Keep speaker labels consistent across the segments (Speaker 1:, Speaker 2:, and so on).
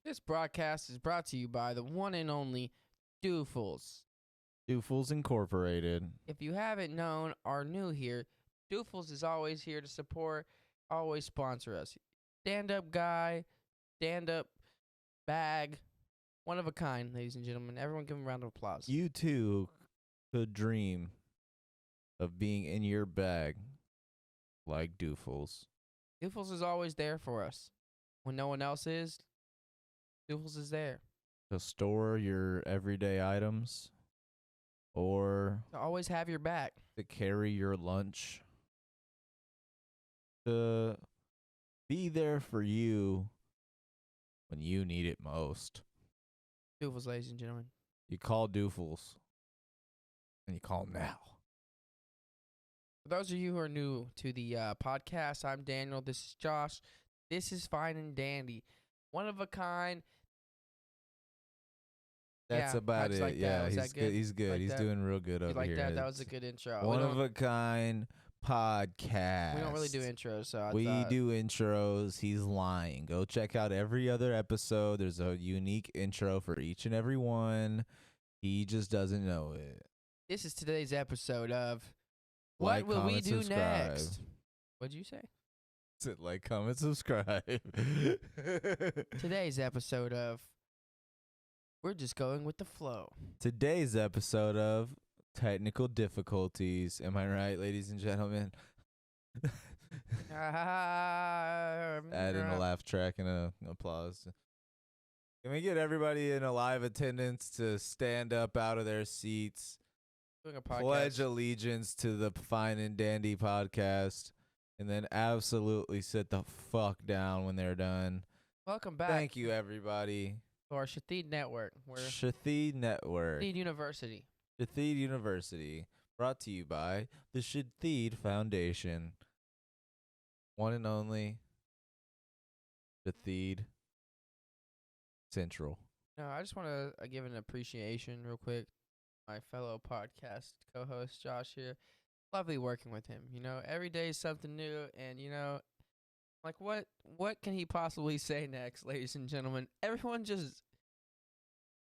Speaker 1: This broadcast is brought to you by the one and only Doofles.
Speaker 2: Doofles Incorporated.
Speaker 1: If you haven't known or new here, Doofles is always here to support, always sponsor us. Stand up guy, stand up bag, one of a kind, ladies and gentlemen. Everyone give him a round of applause.
Speaker 2: You too could dream of being in your bag like Doofles.
Speaker 1: Doofles is always there for us. When no one else is, Doofles is there.
Speaker 2: To store your everyday items or
Speaker 1: To always have your back.
Speaker 2: to carry your lunch. To be there for you when you need it most.
Speaker 1: Doofles, ladies and gentlemen.
Speaker 2: You call Doofles and you call 'em now.
Speaker 1: For those of you who are new to the podcast, I'm Daniel. This is Josh. This is Fine and Dandy. One of a kind.
Speaker 2: That's
Speaker 1: Yeah, I
Speaker 2: about
Speaker 1: just
Speaker 2: it.
Speaker 1: like that.
Speaker 2: Yeah,
Speaker 1: Was that good?
Speaker 2: He's good.
Speaker 1: Like
Speaker 2: He's
Speaker 1: that?
Speaker 2: doing real good
Speaker 1: You
Speaker 2: over
Speaker 1: like
Speaker 2: here.
Speaker 1: that? That was a
Speaker 2: It's
Speaker 1: good intro.
Speaker 2: one of a kind podcast.
Speaker 1: We don't really do intros, so I
Speaker 2: We
Speaker 1: thought,
Speaker 2: do intros. He's lying. Go check out every other episode. There's a unique intro for each and every one. He just doesn't know it.
Speaker 1: This is today's episode of What
Speaker 2: Like,
Speaker 1: Will We
Speaker 2: comment,
Speaker 1: Do
Speaker 2: subscribe.
Speaker 1: Next? What'd you say?
Speaker 2: Like, comment, subscribe.
Speaker 1: Today's episode of We're Just Going with the Flow.
Speaker 2: Today's episode of Technical Difficulties. Am I right, ladies and gentlemen? Add in a laugh track and a applause. Can we get everybody in a live attendance to stand up out of their seats,
Speaker 1: Doing a podcast.
Speaker 2: pledge allegiance to the Fine and Dandy podcast, and then absolutely sit the fuck down when they're done?
Speaker 1: Welcome back
Speaker 2: Thank you, everybody.
Speaker 1: to our Shatheed Network. We're
Speaker 2: Shatheed Network.
Speaker 1: Shatheed University.
Speaker 2: Shatheed University. Brought to you by the Shatheed Foundation. One and only Shatheed Central.
Speaker 1: No, I just want to give an appreciation real quick. My fellow podcast co-host Josh here. Lovely working with him. You know, every day is something new, and you know, like what can he possibly say next, ladies and gentlemen? Everyone just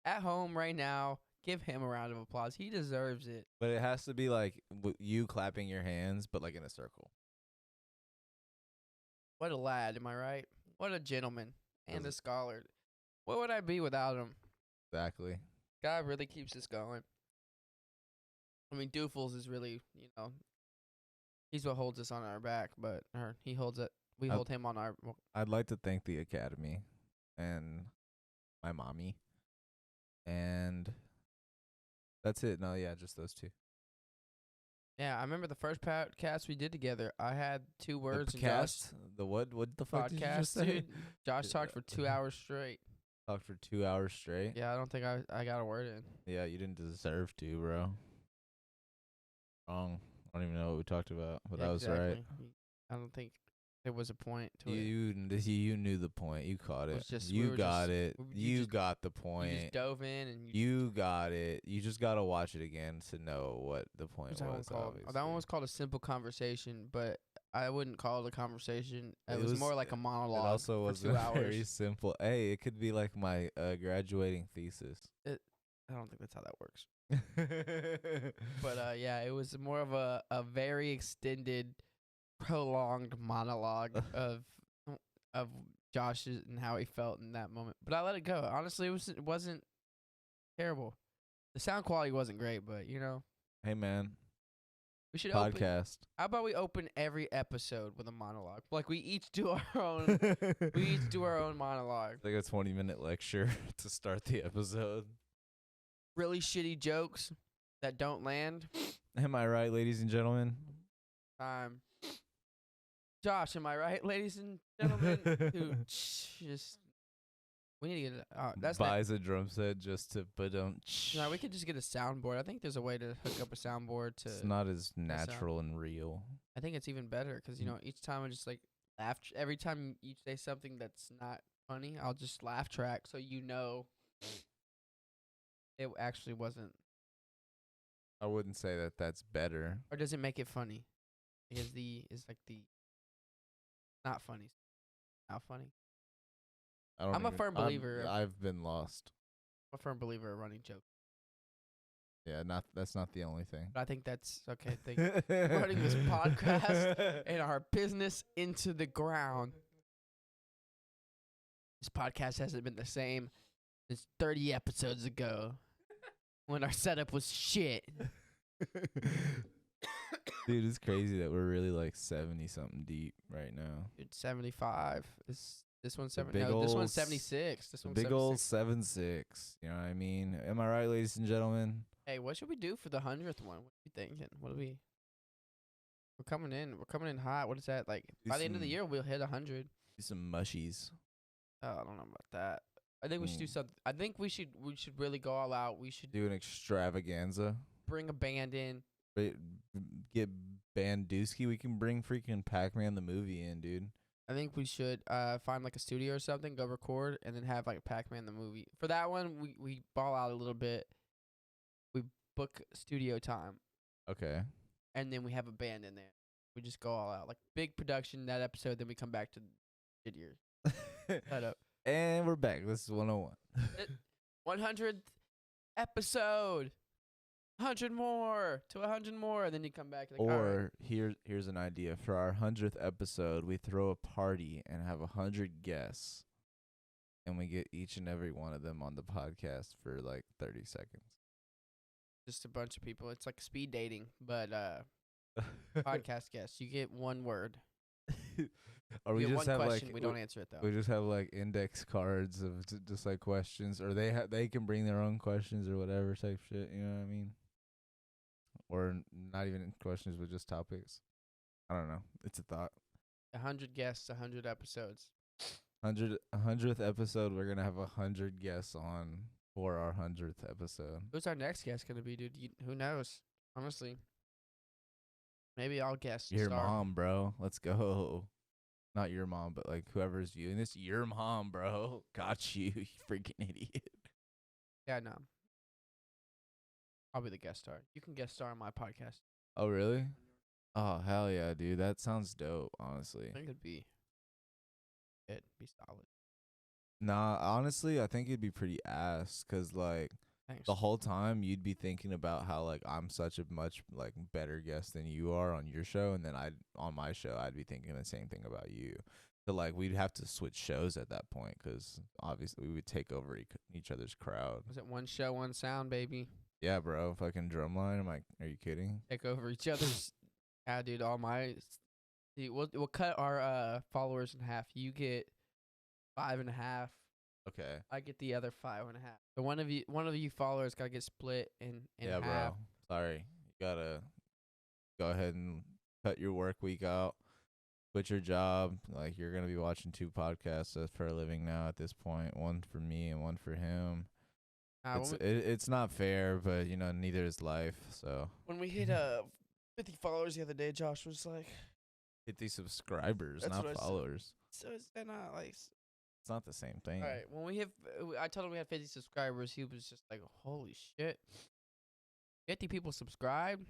Speaker 1: at home right now, give him a round of applause. He deserves it.
Speaker 2: But it has to be like you clapping your hands, but like in a circle.
Speaker 1: What a lad, am I right? What a gentleman and a
Speaker 2: Does-
Speaker 1: scholar. What would I be without him?
Speaker 2: Exactly.
Speaker 1: God really keeps us going. I mean, Doofles is really, you know, he's what holds us on our back, but he holds it. We
Speaker 2: I-
Speaker 1: hold him on our.
Speaker 2: I'd like to thank the Academy and my mommy. And that's it. No, yeah, just those two.
Speaker 1: Yeah, I remember the first podcast we did together. I had 2 words
Speaker 2: The
Speaker 1: and Josh
Speaker 2: cast, the what the fuck did you just
Speaker 1: podcast,
Speaker 2: say?
Speaker 1: dude. Josh talked for 2 hours straight.
Speaker 2: Talked for 2 hours straight.
Speaker 1: Yeah, I don't think I got a word in.
Speaker 2: Yeah, you didn't deserve to, bro. Wrong. I don't even know what we talked about, but
Speaker 1: Yeah,
Speaker 2: that was right.
Speaker 1: exactly. I don't think there was a point to it.
Speaker 2: You knew the point. You caught
Speaker 1: It
Speaker 2: it.
Speaker 1: was just- we
Speaker 2: You
Speaker 1: were
Speaker 2: got
Speaker 1: just-
Speaker 2: it.
Speaker 1: you
Speaker 2: You
Speaker 1: just-
Speaker 2: got the
Speaker 1: You
Speaker 2: point.
Speaker 1: just dove in and
Speaker 2: You got it. You just gotta watch it again to know what the point
Speaker 1: what's that one
Speaker 2: was.
Speaker 1: called?
Speaker 2: Obviously.
Speaker 1: That one was called A Simple Conversation, but I wouldn't call it a conversation. It
Speaker 2: It
Speaker 1: was
Speaker 2: was-
Speaker 1: more like a
Speaker 2: It
Speaker 1: monologue.
Speaker 2: also
Speaker 1: for
Speaker 2: was
Speaker 1: 2 hours.
Speaker 2: very simple. Hey, it could be like my graduating thesis.
Speaker 1: I don't think that's how that works. But yeah, it was more of a very extended, prolonged monologue of Josh's and how he felt in that moment. But I let it go. Honestly, it wasn't terrible. The sound quality wasn't great, but you know,
Speaker 2: Hey man,
Speaker 1: we should open.
Speaker 2: podcast.
Speaker 1: How about we open every episode with a monologue? Like we each do our own. We each do our own monologue.
Speaker 2: Like a 20-minute lecture to start the episode.
Speaker 1: Really shitty jokes that don't land.
Speaker 2: Am I right, ladies and gentlemen?
Speaker 1: Josh, am I right, ladies and gentlemen? Who just we need to get that's not,
Speaker 2: buys a drum set just to put on.
Speaker 1: no, we could just get a soundboard. I think there's a way to hook up a soundboard to.
Speaker 2: It's not as natural and real.
Speaker 1: I think it's even better because you know each time I just like laugh. Every time you say something that's not funny, I'll just laugh track so you know it actually wasn't.
Speaker 2: I wouldn't say that that's better.
Speaker 1: Or does it make it funny? Because the is like the not funny, not funny. I'm a firm believer.
Speaker 2: I've been lost.
Speaker 1: I'm a firm believer of running jokes.
Speaker 2: Yeah, that's not the only thing.
Speaker 1: But I think that's okay. Running this podcast and our business into the ground. This podcast hasn't been the same since 30 episodes ago when our setup was shit.
Speaker 2: Dude, it's crazy that we're really like 70 something deep right now.
Speaker 1: Dude, 75. This one's 70.
Speaker 2: This
Speaker 1: one's 76. This one's
Speaker 2: big
Speaker 1: 76.
Speaker 2: old 7-6. You know what I mean? Am I right, ladies and gentlemen?
Speaker 1: Hey, what should we do for the 100th one? What are you thinking? We're coming in. We're coming in hot. What is that? Like by the end of the year, we'll hit 100.
Speaker 2: Do some mushies.
Speaker 1: Oh, I don't know about that. I think we should do something. I think we should really go all out. We should
Speaker 2: do an extravaganza.
Speaker 1: Bring a band in.
Speaker 2: Get Bandusky. We can bring freaking Pac-Man the movie in, dude.
Speaker 1: I think we should find like a studio or something, go record, and then have like Pac-Man the movie. For that one, we ball out a little bit. We book studio time.
Speaker 2: Okay.
Speaker 1: And then we have a band in there. We just go all out. Like big production that episode, then we come back to shittier. Shut up.
Speaker 2: And we're back. This is 101.
Speaker 1: 100th episode. 100 more to 100 more, and then you come back. Like,
Speaker 2: or here's an idea for our 100th episode: we throw a party and have 100 guests, and we get each and every one of them on the podcast for like 30 seconds.
Speaker 1: Just a bunch of people. It's like speed dating, but podcast guests. You get one word.
Speaker 2: Or we just have
Speaker 1: question,
Speaker 2: like
Speaker 1: we don't answer it though.
Speaker 2: We just have like index cards of just like questions, or they can bring their own questions or whatever type shit. You know what I mean? Or not even questions, but just topics. I don't know. It's a thought.
Speaker 1: 100 guests, 100 episodes.
Speaker 2: 100th episode, we're gonna have 100 guests on for our 100th episode.
Speaker 1: Who's our next guest gonna be, dude? Who knows? Honestly, maybe I'll guess.
Speaker 2: Your mom, bro. Let's go. Not your mom, but like whoever's viewing this. Your mom, bro. Got you, you freaking idiot.
Speaker 1: Yeah, no. I'll be the guest star. You can guest star on my podcast.
Speaker 2: Oh, really? Oh, hell yeah, dude. That sounds dope, honestly.
Speaker 1: I think it'd be solid.
Speaker 2: Nah, honestly, I think it'd be pretty ass, because, like,
Speaker 1: Thanks.
Speaker 2: the whole time you'd be thinking about how, like, I'm such a much, like, better guest than you are on your show, and then on my show, I'd be thinking the same thing about you. So, like, we'd have to switch shows at that point, because obviously we would take over each other's crowd.
Speaker 1: Was it one show, one sound, baby?
Speaker 2: Yeah, bro. Fucking drumline. Are you kidding?
Speaker 1: Take over each other's. Yeah, dude. All my. See, we'll cut our followers in half. You get 5.5.
Speaker 2: Okay.
Speaker 1: I get the other 5.5. So one of you followers gotta get split in half.
Speaker 2: Bro. Sorry, you gotta go ahead and cut your work week out. Quit your job. Like, you're gonna be watching 2 podcasts for a living now at this point. One for me and one for him. It's not fair, but you know, neither is life. So
Speaker 1: when we hit 50 followers the other day, Josh was like,
Speaker 2: 50 subscribers, not followers.
Speaker 1: So is that not like?
Speaker 2: It's not the same thing.
Speaker 1: All right. When I told him we had 50 subscribers. He was just like, "Holy shit, 50 people subscribed."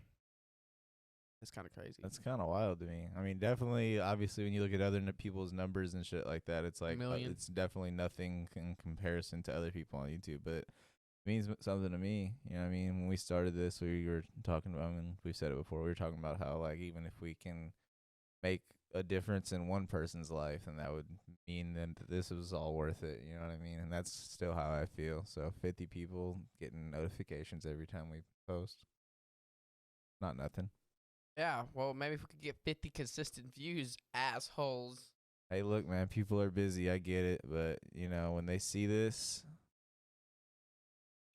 Speaker 1: That's kind of crazy.
Speaker 2: That's kind of wild to me. I mean, definitely, obviously, when you look at other people's numbers and shit like that, it's like it's definitely nothing in comparison to other people on YouTube, but means something to me. You know what I mean? When we started this, we were talking about, I mean, we've said it before, we were talking about how, like, even if we can make a difference in one person's life, then that would mean that this was all worth it. You know what I mean? And that's still how I feel. So 50 people getting notifications every time we post. Not nothing.
Speaker 1: Yeah, well, maybe if we could get 50 consistent views, assholes.
Speaker 2: Hey, look, man, people are busy. I get it. But, you know, when they see this,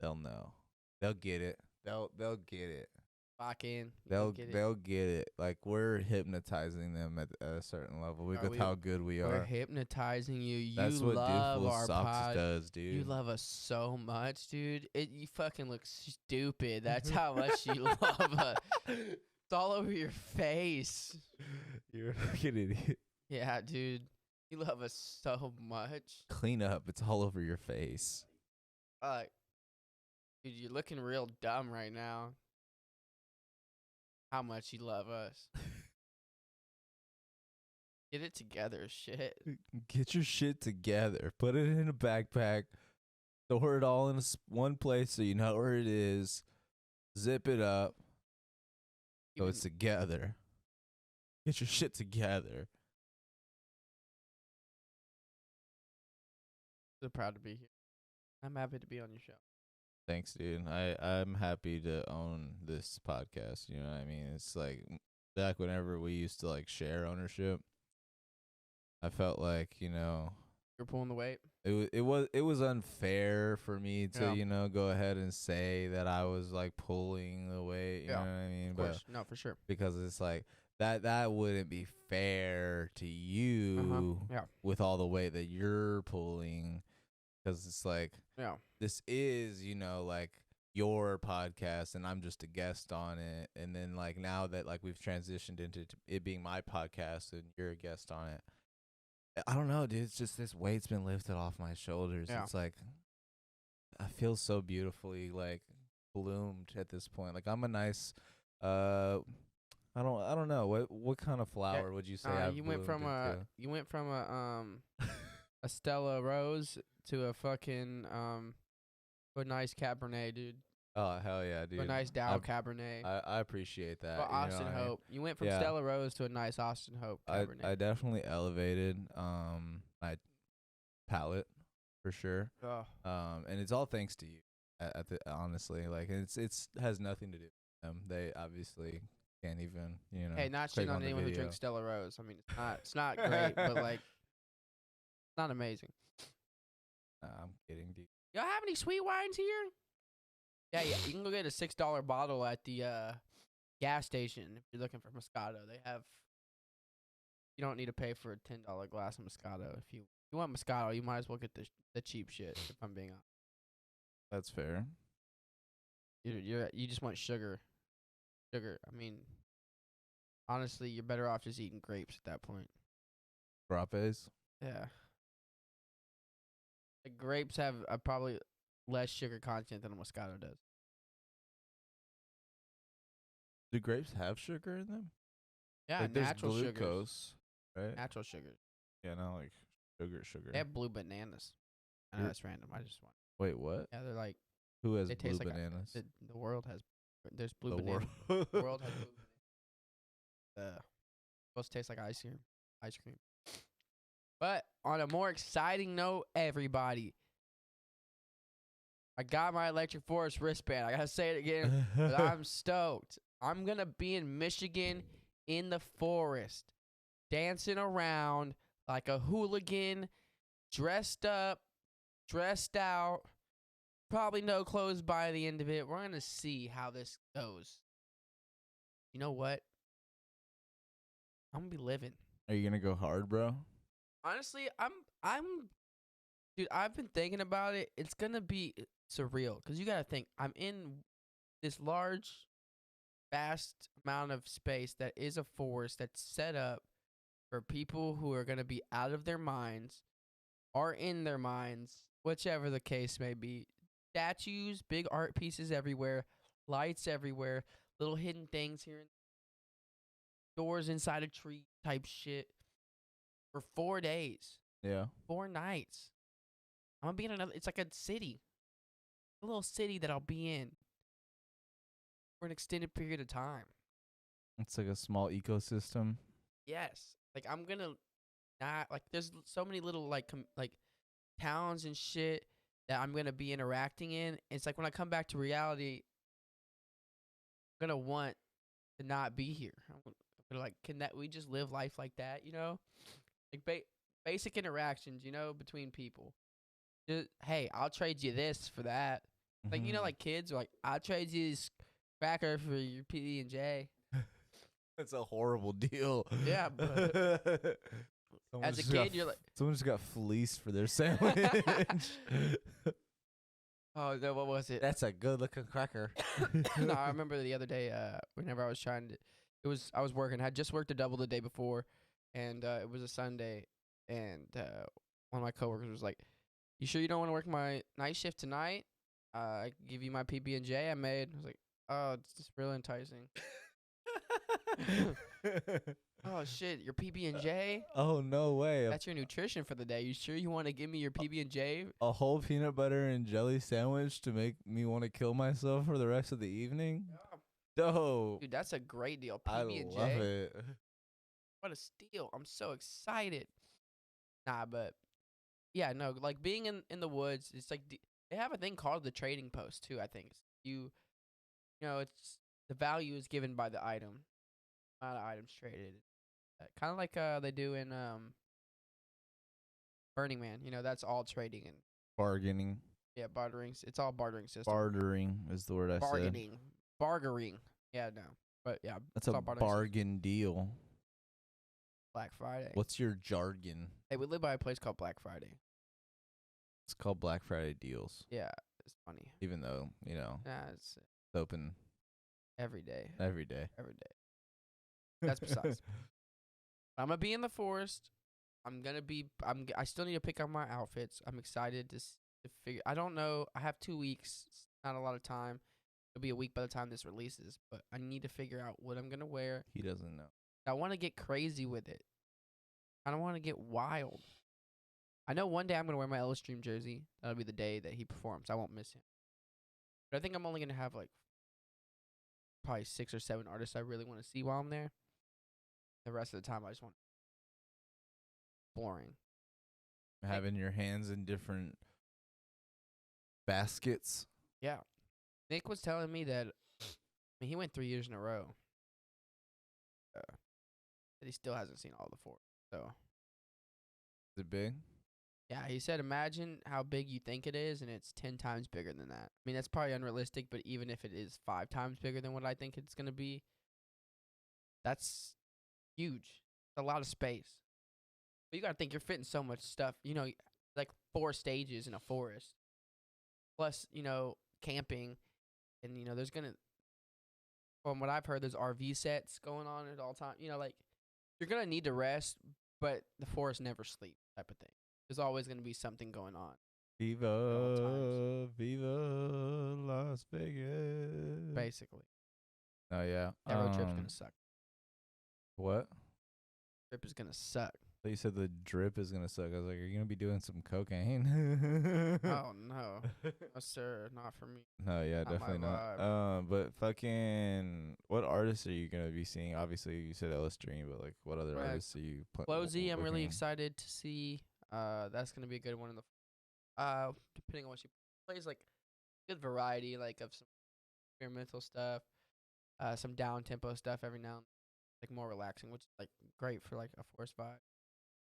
Speaker 2: they'll know. They'll get it. They'll get it.
Speaker 1: Lock in.
Speaker 2: They'll get it. Like, we're hypnotizing them at a certain level with how good we are.
Speaker 1: We're hypnotizing you.
Speaker 2: That's what
Speaker 1: love
Speaker 2: Dude
Speaker 1: our
Speaker 2: Full Socks
Speaker 1: pod.
Speaker 2: does, dude.
Speaker 1: You love us so much, dude. You fucking look stupid. That's how much you love us. It's all over your face.
Speaker 2: You're a fucking idiot.
Speaker 1: Yeah, dude. You love us so much.
Speaker 2: Clean up. It's all over your face.
Speaker 1: Dude, you're looking real dumb right now. How much you love us. Get it together, shit.
Speaker 2: Get your shit together. Put it in a backpack. Store it all in one place so you know where it is. Zip it up. So it's together. Get your shit together.
Speaker 1: So proud to be here. I'm happy to be on your show.
Speaker 2: Thanks, dude. I'm happy to own this podcast. You know what I mean? It's like back whenever we used to like share ownership. I felt like, you know,
Speaker 1: you're pulling the weight.
Speaker 2: It was unfair for me to, you know, go ahead and say that I was like pulling the weight. You know what I mean?
Speaker 1: Of course. No, for sure.
Speaker 2: Because it's like that wouldn't be fair to you with all the weight that you're pulling. Because it's like, this is, you know, like your podcast and I'm just a guest on it. And then like now that like we've transitioned into it being my podcast and you're a guest on it, I don't know, dude. It's just this weight's been lifted off my shoulders. Yeah. It's like I feel so beautifully like bloomed at this point. Like I'm a nice I don't know. What kind of flower would you say I've
Speaker 1: you went from a Stella Rose to a fucking a nice Cabernet, dude.
Speaker 2: Oh, hell yeah, dude.
Speaker 1: A nice Dow Cabernet.
Speaker 2: I appreciate that.
Speaker 1: Well, Austin Hope. You went from Stella Rose to a nice Austin Hope Cabernet.
Speaker 2: I definitely elevated my palate for sure.
Speaker 1: Oh.
Speaker 2: And it's all thanks to you. Honestly, like it's has nothing to do with them. They obviously can't even, you know.
Speaker 1: Hey, not shitting on anyone who drinks Stella Rose. I mean, it's not great, but like it's not amazing.
Speaker 2: I'm kidding, dude.
Speaker 1: Y'all have any sweet wines here? Yeah, you can go get a $6 bottle at the gas station if you're looking for Moscato. They have. You don't need to pay for a $10 glass of Moscato. If you want Moscato, you might as well get the cheap shit. If I'm being honest.
Speaker 2: That's fair.
Speaker 1: You just want sugar. Sugar. I mean, honestly, you're better off just eating grapes at that point.
Speaker 2: Frappes?
Speaker 1: Yeah. The grapes have probably less sugar content than a Moscato does.
Speaker 2: Do grapes have sugar in them?
Speaker 1: Yeah,
Speaker 2: like
Speaker 1: natural
Speaker 2: there's glucose, right?
Speaker 1: Natural sugar.
Speaker 2: Yeah, not like sugar.
Speaker 1: They have blue bananas. I know that's random. I just want.
Speaker 2: Wait, what?
Speaker 1: Yeah, they're like.
Speaker 2: Who has blue bananas?
Speaker 1: The world has. There's blue bananas. The world has blue bananas. Supposed to taste like ice cream. But on a more exciting note, everybody, I got my Electric Forest wristband. I gotta say it again, but I'm stoked. I'm gonna be in Michigan in the forest, dancing around like a hooligan, dressed up, dressed out, probably no clothes by the end of it. We're gonna see how this goes. You know what? I'm gonna be living.
Speaker 2: Are you gonna go hard, bro?
Speaker 1: Honestly, dude, I've been thinking about it. It's gonna be surreal because you gotta think I'm in this large, vast amount of space that is a forest that's set up for people who are gonna be out of their minds or in their minds, whichever the case may be. Statues, big art pieces everywhere, lights everywhere, little hidden things here, doors inside a tree type shit. For 4 days.
Speaker 2: Yeah.
Speaker 1: 4 nights. I'm going to be in it's like a city. A little city that I'll be in. For an extended period of time.
Speaker 2: It's like a small ecosystem.
Speaker 1: Yes. Like, I'm going to there's so many little, like towns and shit that I'm going to be interacting in. It's like when I come back to reality, I'm going to want to not be here. I'm going to, like, can we just live life like that, you know? Like basic interactions, you know, between people. Just, hey, I'll trade you this for that. Mm-hmm. Like, you know, like kids are like, I'll trade you this cracker for your PB&J.
Speaker 2: That's a horrible deal.
Speaker 1: Yeah, but as a kid, you're like,
Speaker 2: someone just got fleeced for their sandwich.
Speaker 1: Oh no, what was it?
Speaker 2: That's a good looking cracker.
Speaker 1: No, I remember the other day. Whenever I was I was working. I had just worked a double the day before. And it was a Sunday, and one of my coworkers was like, "You sure you don't want to work my night shift tonight? I can give you my PB&J I made." I was like, "Oh, it's just really enticing." Oh shit, your PB&J?
Speaker 2: Oh no way!
Speaker 1: That's your nutrition for the day. You sure you want to give me your PB&J?
Speaker 2: A whole peanut butter and jelly sandwich to make me want to kill myself for the rest of the evening? Dope.
Speaker 1: Dude, that's a great deal.
Speaker 2: PB&J. I love it.
Speaker 1: What a steal. I'm so excited. Nah, but yeah, no, like being in the woods, it's like they have a thing called the trading post too, I think. You know, it's the value is given by the item, not items traded. Kind of like they do in Burning Man. You know, that's all trading and
Speaker 2: bargaining.
Speaker 1: Yeah, bartering. It's all bartering system.
Speaker 2: Bartering is the word I said.
Speaker 1: Bargaining. Yeah, no. But yeah,
Speaker 2: that's a bargain deal.
Speaker 1: Black Friday.
Speaker 2: What's your jargon?
Speaker 1: Hey, we live by a place called Black Friday.
Speaker 2: It's called Black Friday deals.
Speaker 1: Yeah, it's funny.
Speaker 2: Even though, you know,
Speaker 1: it's
Speaker 2: open
Speaker 1: every day.
Speaker 2: Every day.
Speaker 1: Every day. That's besides. I'm gonna be in the forest. I still need to pick out my outfits. I'm excited to figure. I don't know. I have 2 weeks. It's not a lot of time. It'll be a week by the time this releases, but I need to figure out what I'm gonna wear.
Speaker 2: He doesn't know.
Speaker 1: I want to get crazy with it. I don't want to get wild. I know one day I'm gonna wear my Ellis Dream jersey. That'll be the day that he performs. I won't miss him. But I think I'm only gonna have like probably 6 or 7 artists I really want to see while I'm there. The rest of the time, I just want boring.
Speaker 2: Having your hands in different baskets.
Speaker 1: Yeah. Nick was telling me that he went 3 years in a row. That he still hasn't seen all the 4. So.
Speaker 2: Is it big?
Speaker 1: Yeah, he said, imagine how big you think it is, and it's 10 times bigger than that. I mean, that's probably unrealistic, but even if it is 5 times bigger than what I think it's going to be, that's huge. It's a lot of space. But you got to think, you're fitting so much stuff. You know, like 4 stages in a forest. Plus, you know, camping. And, you know, there's going to, from what I've heard, there's RV sets going on at all times. You know, like, you're going to need to rest, but the forest never sleeps type of thing. There's always going to be something going on.
Speaker 2: Viva Las Vegas.
Speaker 1: Basically.
Speaker 2: Oh, yeah.
Speaker 1: That road trip's going to suck.
Speaker 2: What?
Speaker 1: Trip is going to suck.
Speaker 2: So you said the drip is going to suck. I was like, are you going to be doing some cocaine?
Speaker 1: Oh, no. No, sir. Not for me.
Speaker 2: No, yeah, not definitely not. But fucking, what artists are you going to be seeing? Obviously, you said Ellis Dream, but like, what other artists are you
Speaker 1: Closey, I'm really excited to see. That's going to be a good one in the depending on what she plays, like good variety, like of some experimental stuff, some down tempo stuff every now and then, like more relaxing, which is like great for like a forest vibe.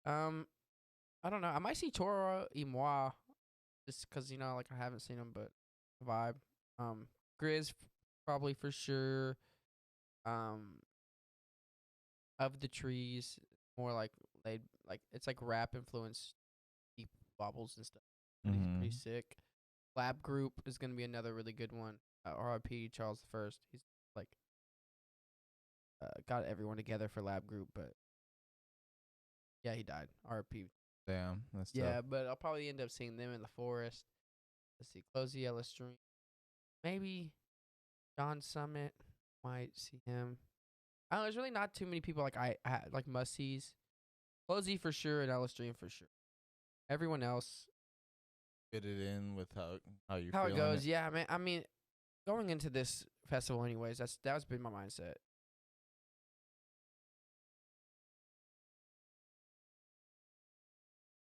Speaker 1: I don't know. I might see Toro y Moi, just 'cause you know, like I haven't seen him, but vibe. Grizz probably for sure. Of the Trees, more like it's like rap influence, deep bobbles and stuff. Pretty sick. Lab Group is gonna be another really good one. R.I.P. Charles I. He's like got everyone together for Lab Group, but yeah, he died. R.I.P.
Speaker 2: Damn, that's
Speaker 1: yeah,
Speaker 2: tough.
Speaker 1: but I'll probably end up seeing them in the forest. Let's see, Closey, Ellis Dream, maybe John Summit. Might see him. I don't know. There's really not too many people like I like must sees. Closey for sure and Ellis Dream for sure. Everyone else.
Speaker 2: Fit it in with how you
Speaker 1: how it goes. Yeah, man. I mean, going into this festival, anyways, that's been my mindset.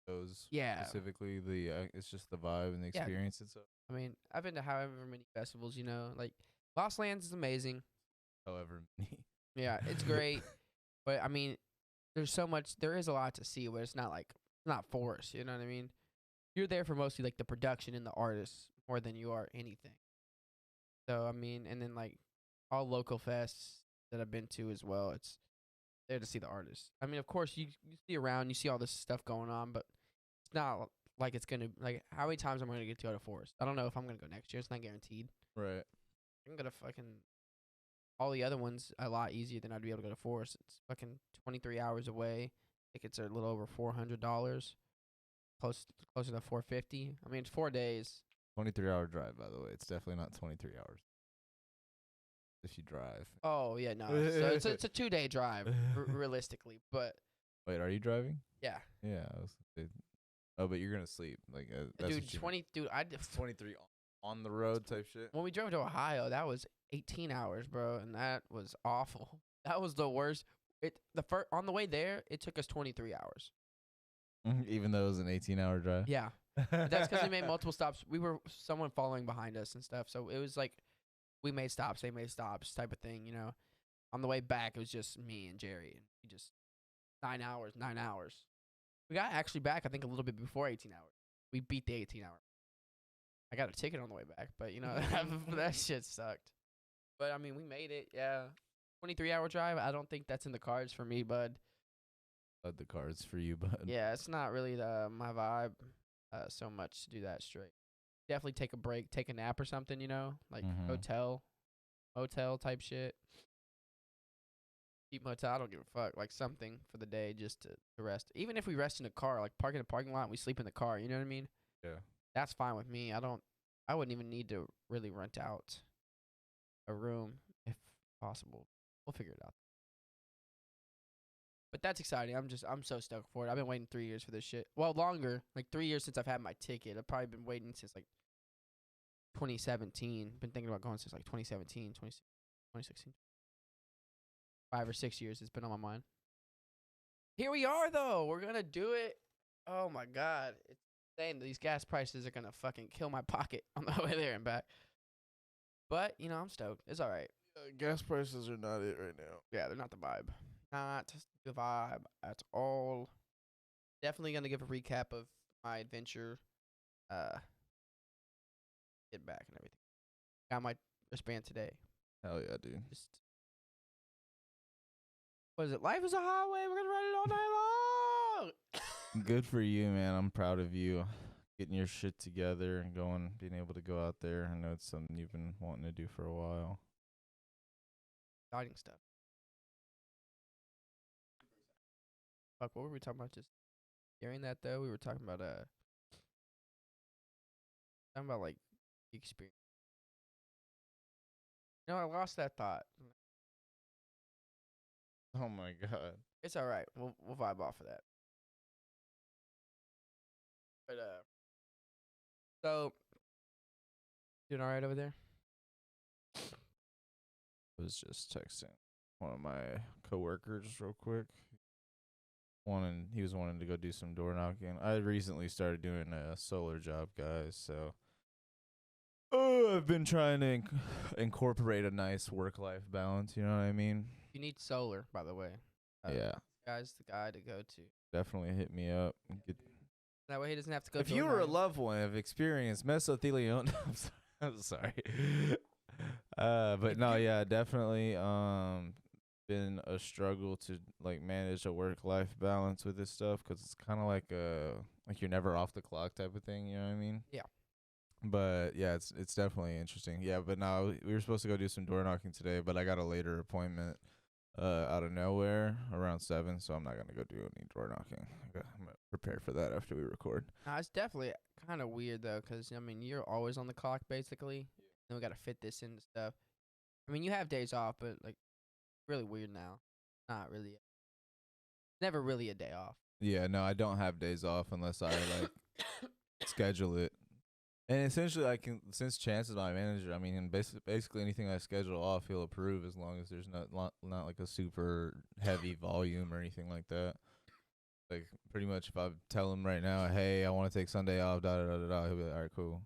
Speaker 2: Those
Speaker 1: yeah.
Speaker 2: Specifically, it's just the vibe and the experience and stuff.
Speaker 1: I mean, I've been to however many festivals. You know, like Lost Lands is amazing.
Speaker 2: However many.
Speaker 1: Yeah, it's great, but I mean, there's so much. There is a lot to see, but it's not forced. You know what I mean? You're there for mostly like the production and the artists more than you are anything. So I mean, and then like all local fests that I've been to as well. It's there to see the artists. I mean, of course you see around, you see all this stuff going on, but it's not like it's gonna like how many times am I gonna get to go to Forest? I don't know if I'm gonna go next year. It's not guaranteed.
Speaker 2: Right.
Speaker 1: I can go to fucking all the other ones a lot easier than I'd be able to go to Forest. It's fucking 23 hours away. Tickets are a little over $400. Closer to $450. I mean, it's 4 days.
Speaker 2: 23-hour drive, by the way. It's definitely not 23 hours. if you drive.
Speaker 1: Oh yeah, no. So it's a 2-day drive realistically, but
Speaker 2: wait, are you driving?
Speaker 1: Yeah.
Speaker 2: Yeah. Oh, but you're gonna sleep like that's
Speaker 1: dude. 20, dude.
Speaker 2: 23 on the road type shit.
Speaker 1: When we drove to Ohio, that was 18 hours, bro, and that was awful. That was the worst. On the way there, it took us 23 hours.
Speaker 2: Even though it was an 18-hour drive.
Speaker 1: Yeah, but that's because we made multiple stops. We were someone following behind us and stuff, so it was like we made stops, they made stops, type of thing. On the way back, it was just me and Jerry, and we just 9 hours. We got actually back, I think, a little bit before 18 hours. We beat the 18-hour. I got a ticket on the way back, but that shit sucked. But I mean, we made it. Yeah, 23-hour drive. I don't think that's in the cards for me, bud.
Speaker 2: The cards for you, bud.
Speaker 1: Yeah, it's not really my vibe so much to do that straight. Definitely take a break, take a nap or something. Like hotel type shit. Keep motel. I don't give a fuck. Like something for the day just to rest. Even if we rest in a car, like park in a parking lot, and we sleep in the car. You know what I mean?
Speaker 2: Yeah.
Speaker 1: That's fine with me. I wouldn't even need to really rent out a room if possible. We'll figure it out. But that's exciting. I'm so stoked for it. I've been waiting 3 years for this shit. Well, longer. Like 3 years since I've had my ticket. I've probably been waiting since like 2017. Been thinking about going since like 2017, 2016. 5 or 6 years it's been on my mind. Here we are though. We're gonna do it. Oh my god. It's insane. These gas prices are gonna fucking kill my pocket on the way there and back. But, I'm stoked. It's alright.
Speaker 2: Gas prices are not it right now.
Speaker 1: Yeah, they're not the vibe. Not the vibe at all. Definitely gonna give a recap of my adventure. Get back and everything. Got my wristband today.
Speaker 2: Hell yeah, dude.
Speaker 1: What is it? Life is a highway. We're gonna ride it all night long.
Speaker 2: Good for you, man. I'm proud of you. Getting your shit together and being able to go out there. I know it's something you've been wanting to do for a while.
Speaker 1: Exciting stuff. Fuck, what were we talking about? Just hearing that though, we were talking about like the experience. I lost that thought.
Speaker 2: Oh my god.
Speaker 1: It's all right. We'll vibe off of that. But so doing all right over there?
Speaker 2: I was just texting one of my coworkers real quick. He was wanting to go do some door knocking. I recently started doing a solar job, guys, so I've been trying to incorporate a nice work-life balance, you know what I mean?
Speaker 1: You need solar, by the way.
Speaker 2: Yeah.
Speaker 1: Guy's the guy to go to.
Speaker 2: Definitely hit me up.
Speaker 1: That way he doesn't have to go.
Speaker 2: If you or a loved one have experienced mesothelioma, I'm sorry. But no, yeah, definitely been a struggle to like manage a work-life balance with this stuff because it's kind of like you're never off the clock type of thing, you know what I mean?
Speaker 1: Yeah.
Speaker 2: But yeah, it's definitely interesting. Yeah, but no, we were supposed to go do some door knocking today, but I got a later appointment out of nowhere around 7, so I'm not gonna go do any door knocking. I'm gonna prepare for that after we record.
Speaker 1: It's definitely kind of weird though, because I mean you're always on the clock basically. Yeah. Then we gotta fit this into stuff. I mean you have days off, but like really weird now. Not really. Never really a day off.
Speaker 2: Yeah, no, I don't have days off unless I like schedule it. And essentially, since Chance is my manager, I mean, and basically anything I schedule off, he'll approve as long as there's not like a super heavy volume or anything like that. Like, pretty much if I tell him right now, hey, I want to take Sunday off, da-da-da-da-da, he'll be like, all right, cool.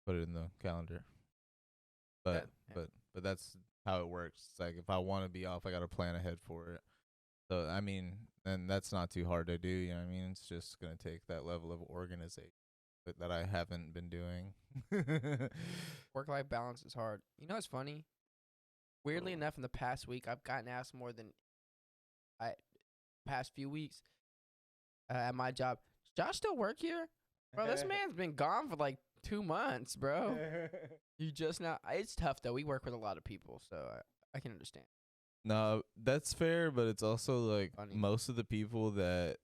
Speaker 2: Put it in the calendar. But that's how it works. It's like, if I want to be off, I got to plan ahead for it. So, I mean, and that's not too hard to do, you know what I mean? It's just going to take that level of organization that I haven't been doing.
Speaker 1: Work-life balance is hard. You know what's funny? Weirdly enough, in the past week, I've gotten asked more than past few weeks at my job. Does Josh still work here? Bro, this man's been gone for like 2 months, bro. You just now. It's tough, though. We work with a lot of people, so I can understand.
Speaker 2: No, that's fair, but it's also like
Speaker 1: funny.
Speaker 2: Most of the people that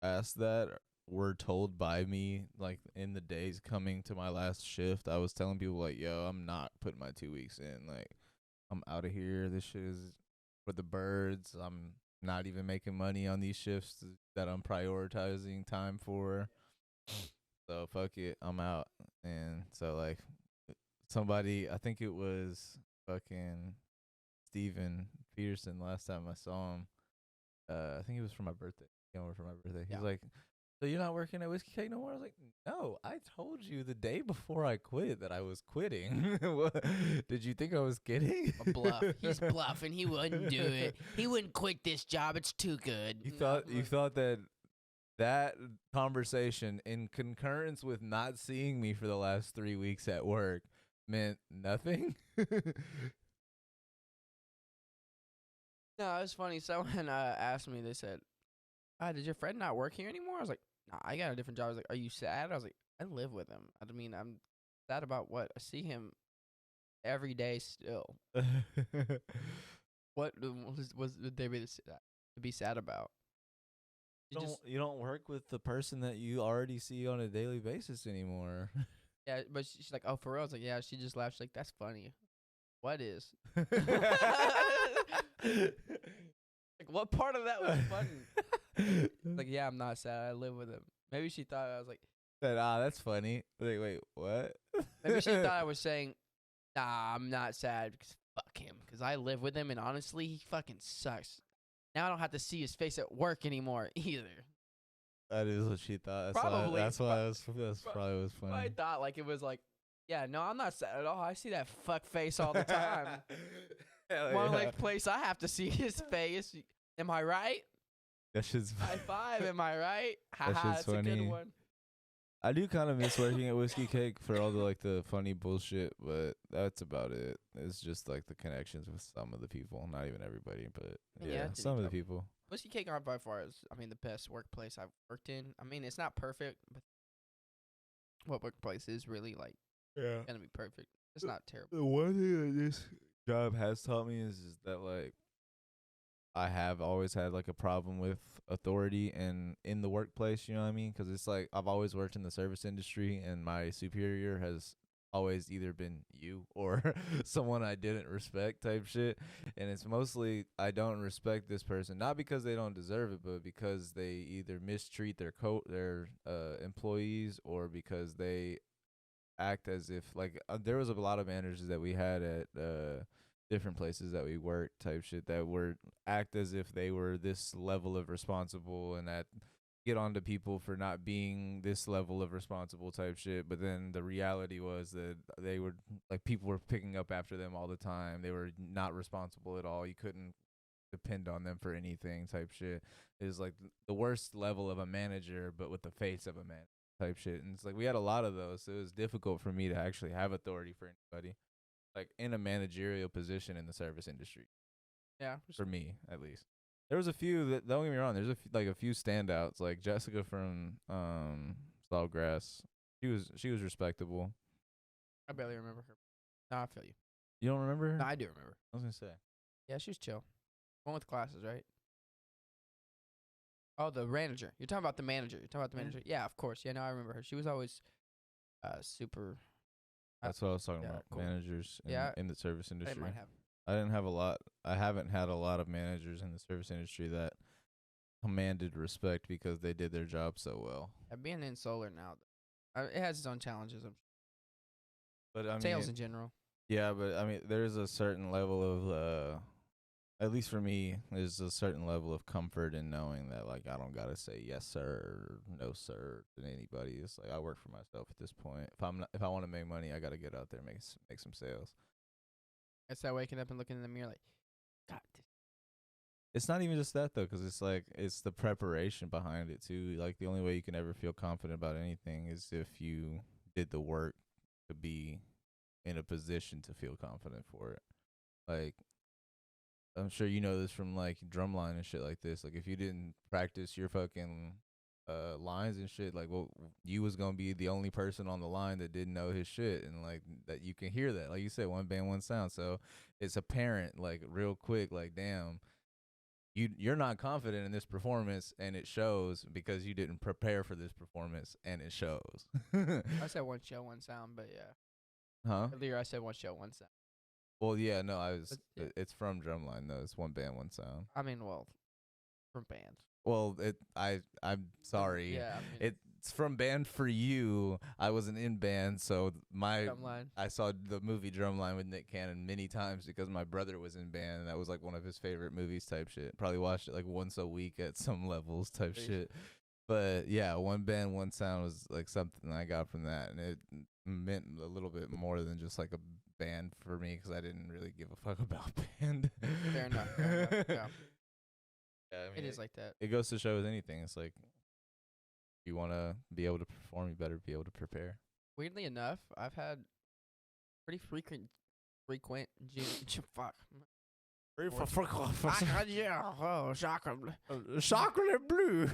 Speaker 2: asked that were told by me, like in the days coming to my last shift, I was telling people like, yo, I'm not putting my 2 weeks in. Like, I'm out of here. This shit is for the birds. I'm not even making money on these shifts that I'm prioritizing time for. So fuck it, I'm out. And so like somebody, I think it was fucking Steven Peterson last time I saw him. I think it was for my birthday. Came over for my birthday. He's like, "So you're not working at Whiskey Cake no more?" I was like, "No, I told you the day before I quit that I was quitting." Did you think I was kidding?
Speaker 1: A bluff. He's bluffing. He wouldn't do it. He wouldn't quit this job. It's too good.
Speaker 2: You thought that conversation in concurrence with not seeing me for the last 3 weeks at work meant nothing?
Speaker 1: No, it was funny. Someone asked me, they said, did your friend not work here anymore? I was like, nah, I got a different job. I was like, are you sad? I was like, I live with him. I mean, I'm sad about what? I see him every day still. What would they be to be sad about?
Speaker 2: You don't work with the person that you already see on a daily basis anymore.
Speaker 1: Yeah, but she's like, oh, for real? I was like, yeah, she just laughed. She's like, that's funny. What is? Like, what part of that was funny? Like, yeah, I'm not sad. I live with him. Maybe she thought I was like,
Speaker 2: that's funny. Like, wait, what?
Speaker 1: Maybe she thought I was saying, nah, I'm not sad because fuck him. Because I live with him, and honestly, he fucking sucks. Now I don't have to see his face at work anymore either.
Speaker 2: That is what she thought.
Speaker 1: Probably.
Speaker 2: That's probably was funny.
Speaker 1: I thought like it was like, yeah, no, I'm not sad at all. I see that fuck face all the time. One like place I have to see his face. Am I right?
Speaker 2: That shit's
Speaker 1: high five. Am I right? Haha, that's funny. A good one.
Speaker 2: I do kind of miss working at Whiskey Cake for all the funny bullshit, but that's about it. It's just like the connections with some of the people, not even everybody, but yeah some of the people.
Speaker 1: Whiskey Cake are by far the best workplace I've worked in. I mean, it's not perfect, but what workplace is really like gonna be perfect? It's not terrible.
Speaker 2: The one thing that this job has taught me is that like I have always had like a problem with authority and in the workplace, you know what I mean? Because it's like I've always worked in the service industry, and my superior has always either been you or someone I didn't respect type shit. And it's mostly I don't respect this person, not because they don't deserve it, but because they either mistreat their employees, or because they act as if like there was a lot of managers that we had at different places that we worked type shit that were act as if they were this level of responsible, and that get onto people for not being this level of responsible type shit. But then the reality was that they were like, people were picking up after them all the time. They were not responsible at all. You couldn't depend on them for anything type shit. It was like the worst level of a manager, but with the face of a man type shit. And it's like we had a lot of those, so it was difficult for me to actually have authority for anybody, like in a managerial position in the service industry.
Speaker 1: Yeah,
Speaker 2: for me at least. There was a few that, don't get me wrong, there's a few standouts, like Jessica from Saltgrass. She was respectable.
Speaker 1: I barely remember her. No, I feel you.
Speaker 2: You don't remember her?
Speaker 1: No, I do remember.
Speaker 2: I was gonna say.
Speaker 1: Yeah, she was chill. One with classes, right? Oh, the manager. You're talking about the manager. Manager. Yeah, of course. Yeah, no, I remember her. She was always super.
Speaker 2: That's what I was talking about. Cool. Managers in the service industry.
Speaker 1: They might have.
Speaker 2: I didn't have a lot. I haven't had a lot of managers in the service industry that commanded respect because they did their job so well.
Speaker 1: Being in solar now, it has its own challenges.
Speaker 2: But I mean,
Speaker 1: sales in general.
Speaker 2: Yeah, but I mean, there's a certain level of, at least for me, there's a certain level of comfort in knowing that like I don't gotta say yes sir or no sir to anybody. It's like I work for myself at this point. If I want to make money, I gotta get out there and make some sales.
Speaker 1: It's that waking up and looking in the mirror like, God.
Speaker 2: It's not even just that though, because it's like it's the preparation behind it too. Like the only way you can ever feel confident about anything is if you did the work to be in a position to feel confident for it. Like I'm sure you know this from like drumline and shit like this. Like if you didn't practice your fucking lines and shit, like well, you was gonna be the only person on the line that didn't know his shit, and like that you can hear that, like you said, one band, one sound. So it's apparent, like real quick, like damn, you're not confident in this performance, and it shows because you didn't prepare for this performance, and it shows.
Speaker 1: I said one show, one sound, but yeah.
Speaker 2: Huh?
Speaker 1: Earlier I said one show, one sound.
Speaker 2: Well, yeah, no, it's from Drumline though. It's one band, one sound.
Speaker 1: I mean, well, from band.
Speaker 2: Well, I'm sorry.
Speaker 1: Yeah, I mean,
Speaker 2: It's from Band for You. I wasn't in band, so
Speaker 1: Drumline.
Speaker 2: I saw the movie Drumline with Nick Cannon many times because my brother was in band, and that was like one of his favorite movies type shit. Probably watched it like once a week at some levels type shit. But yeah, one band, one sound was like something I got from that, and it meant a little bit more than just like a band for me because I didn't really give a fuck about band.
Speaker 1: Fair enough. Yeah.
Speaker 2: Yeah, I mean,
Speaker 1: it is like that.
Speaker 2: It goes to show with anything. It's like you want to be able to perform, you better be able to prepare.
Speaker 1: Weirdly enough, I've had pretty frequent fuck.
Speaker 2: Chocolate blue.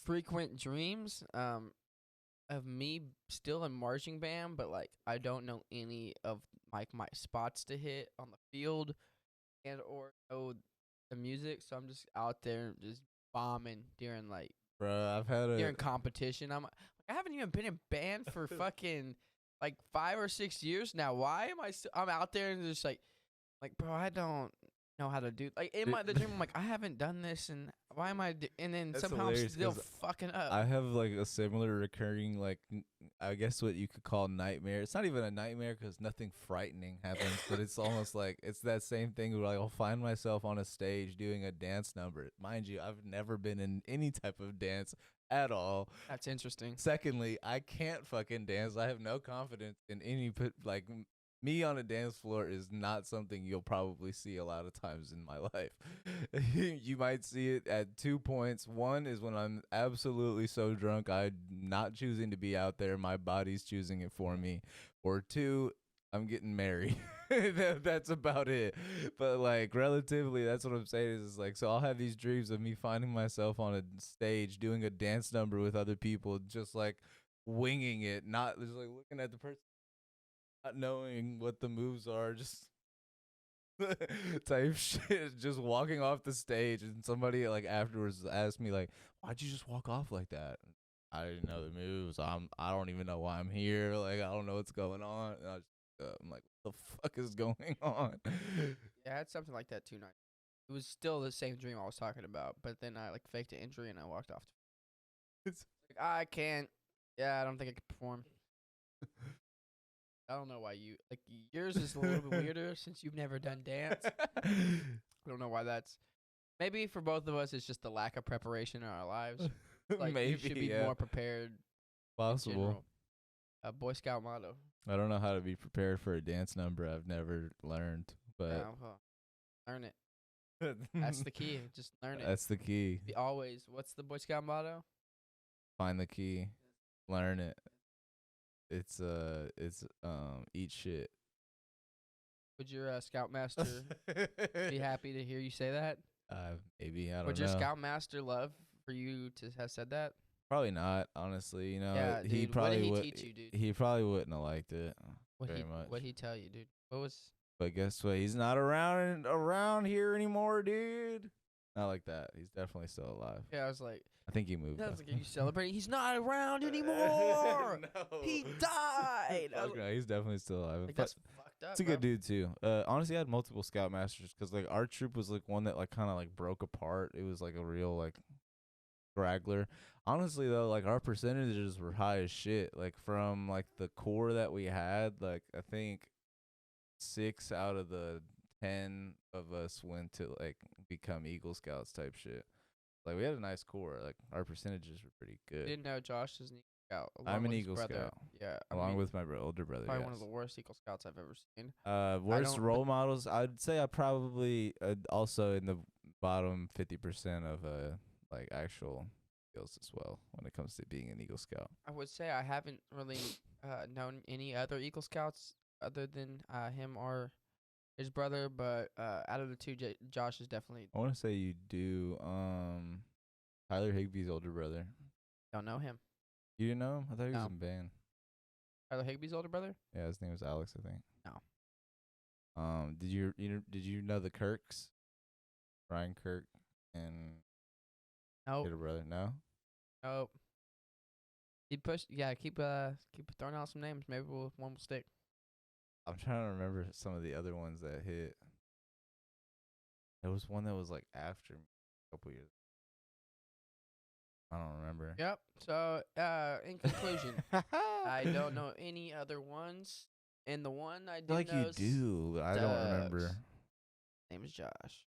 Speaker 1: Frequent dreams of me still in marching band, but like I don't know any of like my spots to hit on the field and or know the music, so I'm just out there just bombing during like
Speaker 2: Bruh, I've had
Speaker 1: during competition. I haven't even been in band for fucking like 5 or 6 years now. Why am I'm out there and just like bro, I don't know how to do like in the dream. I'm like, I haven't done this, and why am I? And then
Speaker 2: That's
Speaker 1: somehow I'm still
Speaker 2: 'cause
Speaker 1: fucking up.
Speaker 2: I have like a similar recurring like I guess what you could call nightmare. It's not even a nightmare because nothing frightening happens, but it's almost like it's that same thing where like I'll find myself on a stage doing a dance number. Mind you, I've never been in any type of dance at all.
Speaker 1: That's interesting.
Speaker 2: Secondly, I can't fucking dance. I have no confidence in any like me on a dance floor is not something you'll probably see a lot of times in my life. You might see it at 2 points. One is when I'm absolutely so drunk I'm not choosing to be out there. My body's choosing it for me. Or two, I'm getting married. That's about it. But like relatively, that's what I'm saying is like, so I'll have these dreams of me finding myself on a stage doing a dance number with other people, just like winging it, not just like looking at the person, not knowing what the moves are, just type shit, just walking off the stage, and somebody like afterwards asked me like, why'd you just walk off like that? I didn't know the moves. I don't even know why I'm here. Like, I don't know what's going on. And I'm like, what the fuck is going on?
Speaker 1: Yeah, I had something like that 2 nights. It was still the same dream I was talking about, but then I like faked an injury and I walked off. It's like, I can't. Yeah, I don't think I can perform. I don't know why yours is a little bit weirder since you've never done dance. I don't know why that's. Maybe for both of us, it's just the lack of preparation in our lives. Like,
Speaker 2: maybe
Speaker 1: you should be more prepared.
Speaker 2: Possible.
Speaker 1: A Boy Scout motto.
Speaker 2: I don't know how to be prepared for a dance number. I've never learned, but
Speaker 1: learn it. That's the key. Just learn it.
Speaker 2: That's the key.
Speaker 1: Always. What's the Boy Scout motto?
Speaker 2: Find the key. Learn it. It's eat shit.
Speaker 1: Would your scoutmaster be happy to hear you say that?
Speaker 2: Maybe, I don't know.
Speaker 1: Would your scoutmaster love for you to have said that?
Speaker 2: Probably not, honestly. You know,
Speaker 1: yeah,
Speaker 2: he
Speaker 1: dude,
Speaker 2: probably
Speaker 1: what did he teach you, dude?
Speaker 2: He probably wouldn't have liked it very much.
Speaker 1: What'd he tell you, dude? What was?
Speaker 2: But guess what? He's not around here anymore, dude. Not like that. He's definitely still alive.
Speaker 1: Yeah, I was like,
Speaker 2: I think he moved.
Speaker 1: I was like, are you celebrating? He's not around anymore.
Speaker 2: No.
Speaker 1: He died.
Speaker 2: No, he's definitely still alive.
Speaker 1: Like, that's fucked up.
Speaker 2: It's a good dude too. Honestly, I had multiple scoutmasters because like our troop was like one that like kind of like broke apart. It was like a real like straggler. Honestly though, like our percentages were high as shit. Like from like the core that we had, like I think 6 out of the 10 of us went to like become Eagle Scouts type shit. Like we had a nice core. Like our percentages were pretty good.
Speaker 1: Didn't know Josh is an Eagle Scout.
Speaker 2: I'm an Eagle Scout.
Speaker 1: Yeah,
Speaker 2: along with my older brother.
Speaker 1: Probably one of the worst Eagle Scouts I've ever seen.
Speaker 2: Worst role models. I'd say I probably also in the bottom 50% of like actual skills as well when it comes to being an Eagle Scout.
Speaker 1: I would say I haven't really known any other Eagle Scouts other than him or his brother, but out of the two, Josh is definitely.
Speaker 2: I want to say you do. Tyler Higby's older brother.
Speaker 1: Don't know him.
Speaker 2: You didn't know him? I thought he was in band.
Speaker 1: Tyler Higby's older brother?
Speaker 2: Yeah, his name was Alex, I think.
Speaker 1: No.
Speaker 2: Did you know the Kirks? Ryan Kirk and older brother? No.
Speaker 1: Nope. Keep throwing out some names. Maybe one will stick.
Speaker 2: I'm trying to remember some of the other ones that hit. There was one that was like after me a couple years. I don't remember.
Speaker 1: Yep. So, in conclusion, I don't know any other ones. And the one I do
Speaker 2: like
Speaker 1: know
Speaker 2: you do, but I don't remember.
Speaker 1: Name is Josh.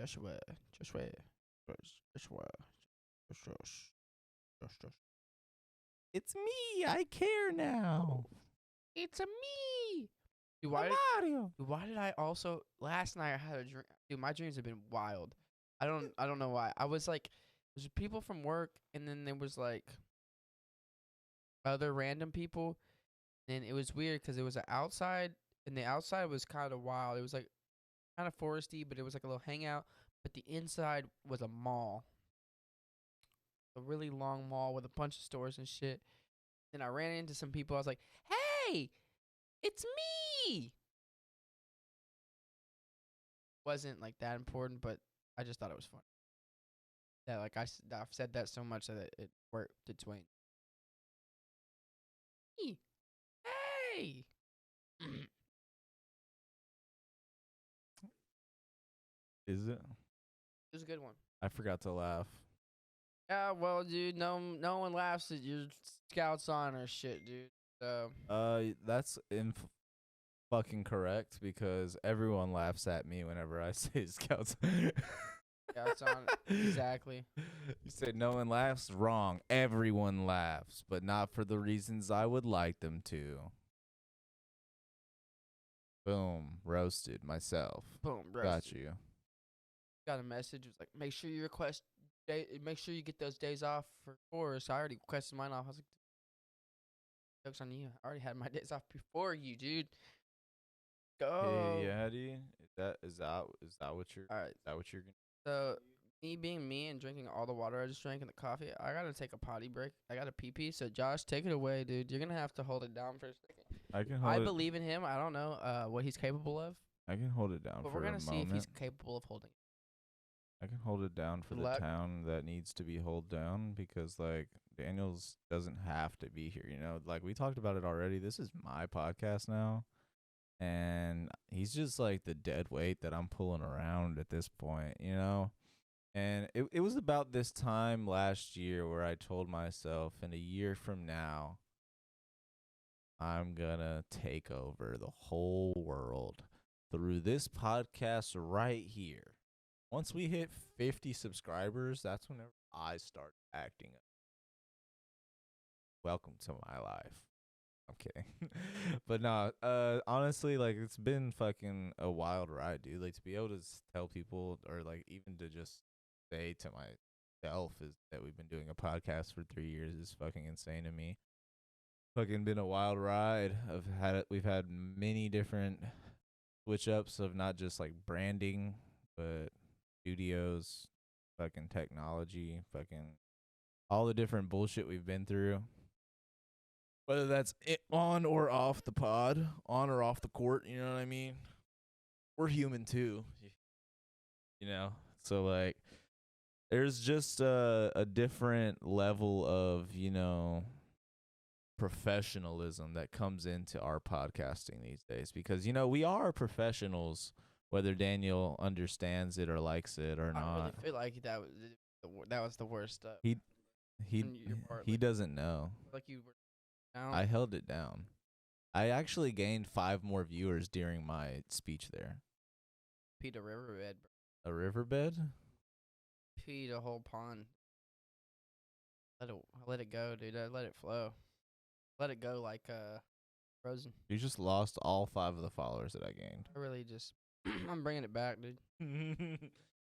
Speaker 1: Joshua.
Speaker 2: It's me. I care now.
Speaker 1: It's a me. Dude,
Speaker 2: Mario.
Speaker 1: Why did I also last night I had a dream? Dude, my dreams have been wild. I don't know why. I was like, there's people from work, and then there was like other random people, and it was weird because it was outside, and the outside was kind of wild. It was like kind of foresty, but it was like a little hangout. But the inside was a mall, a really long mall with a bunch of stores and shit. Then I ran into some people. I was like, "Hey, it's me." Wasn't like that important, but I just thought it was funny. That like I've said that so much that it worked its way. Hey.
Speaker 2: Is it?
Speaker 1: It was a good one.
Speaker 2: I forgot to laugh.
Speaker 1: Yeah, well, dude, no one laughs at your Scouts honor shit, dude. So.
Speaker 2: That's fucking correct because everyone laughs at me whenever I say Scouts.
Speaker 1: Scouts honor, exactly.
Speaker 2: You said no one laughs. Wrong. Everyone laughs, but not for the reasons I would like them to. Boom, roasted myself.
Speaker 1: Boom, roasted.
Speaker 2: Got you.
Speaker 1: Got a message. It was like, make sure you make sure you get those days off for chorus. I already requested mine off. I was like, jokes on you. I already had my days off before you, dude. Go.
Speaker 2: Hey, Yadi. Is that what you're?
Speaker 1: All right.
Speaker 2: Is that what you're gonna?
Speaker 1: So me being me and drinking all the water I just drank and the coffee, I gotta take a potty break. I gotta pee. So Josh, take it away, dude. You're gonna have to hold it down for a second.
Speaker 2: I can hold
Speaker 1: I believe in him. I don't know what he's capable of.
Speaker 2: I can hold it down
Speaker 1: but
Speaker 2: for a moment.
Speaker 1: We're gonna see if he's capable of holding it.
Speaker 2: I can hold it down for the town that needs to be held down because like Daniels doesn't have to be here, you know? Like we talked about it already. This is my podcast now. And he's just like the dead weight that I'm pulling around at this point, you know? And it was about this time last year where I told myself in a year from now, I'm gonna take over the whole world through this podcast right here. Once we hit 50 subscribers, that's whenever I start acting up. Welcome to my life. I'm kidding. But no, honestly, like it's been fucking a wild ride, dude. Like to be able to tell people or like even to just say to myself is that we've been doing a podcast for 3 years is fucking insane to me. Fucking been a wild ride. We've had many different switch ups of not just like branding, but studios, fucking technology, fucking all the different bullshit we've been through. Whether that's on or off the pod, on or off the court, you know what I mean? We're human too, you know? So, like, there's just a different level of, you know, professionalism that comes into our podcasting these days because, you know, we are professionals, whether Daniel understands it or likes it or not.
Speaker 1: I really feel like that was the worst stuff.
Speaker 2: He doesn't know.
Speaker 1: Like you were down.
Speaker 2: I held it down. I actually gained 5 more viewers during my speech there.
Speaker 1: Peed a riverbed.
Speaker 2: A riverbed?
Speaker 1: Peed a whole pond. Let it go, dude. Let it flow. Let it go like frozen.
Speaker 2: You just lost all 5 of the followers that I gained.
Speaker 1: I really just I'm bringing it back, dude.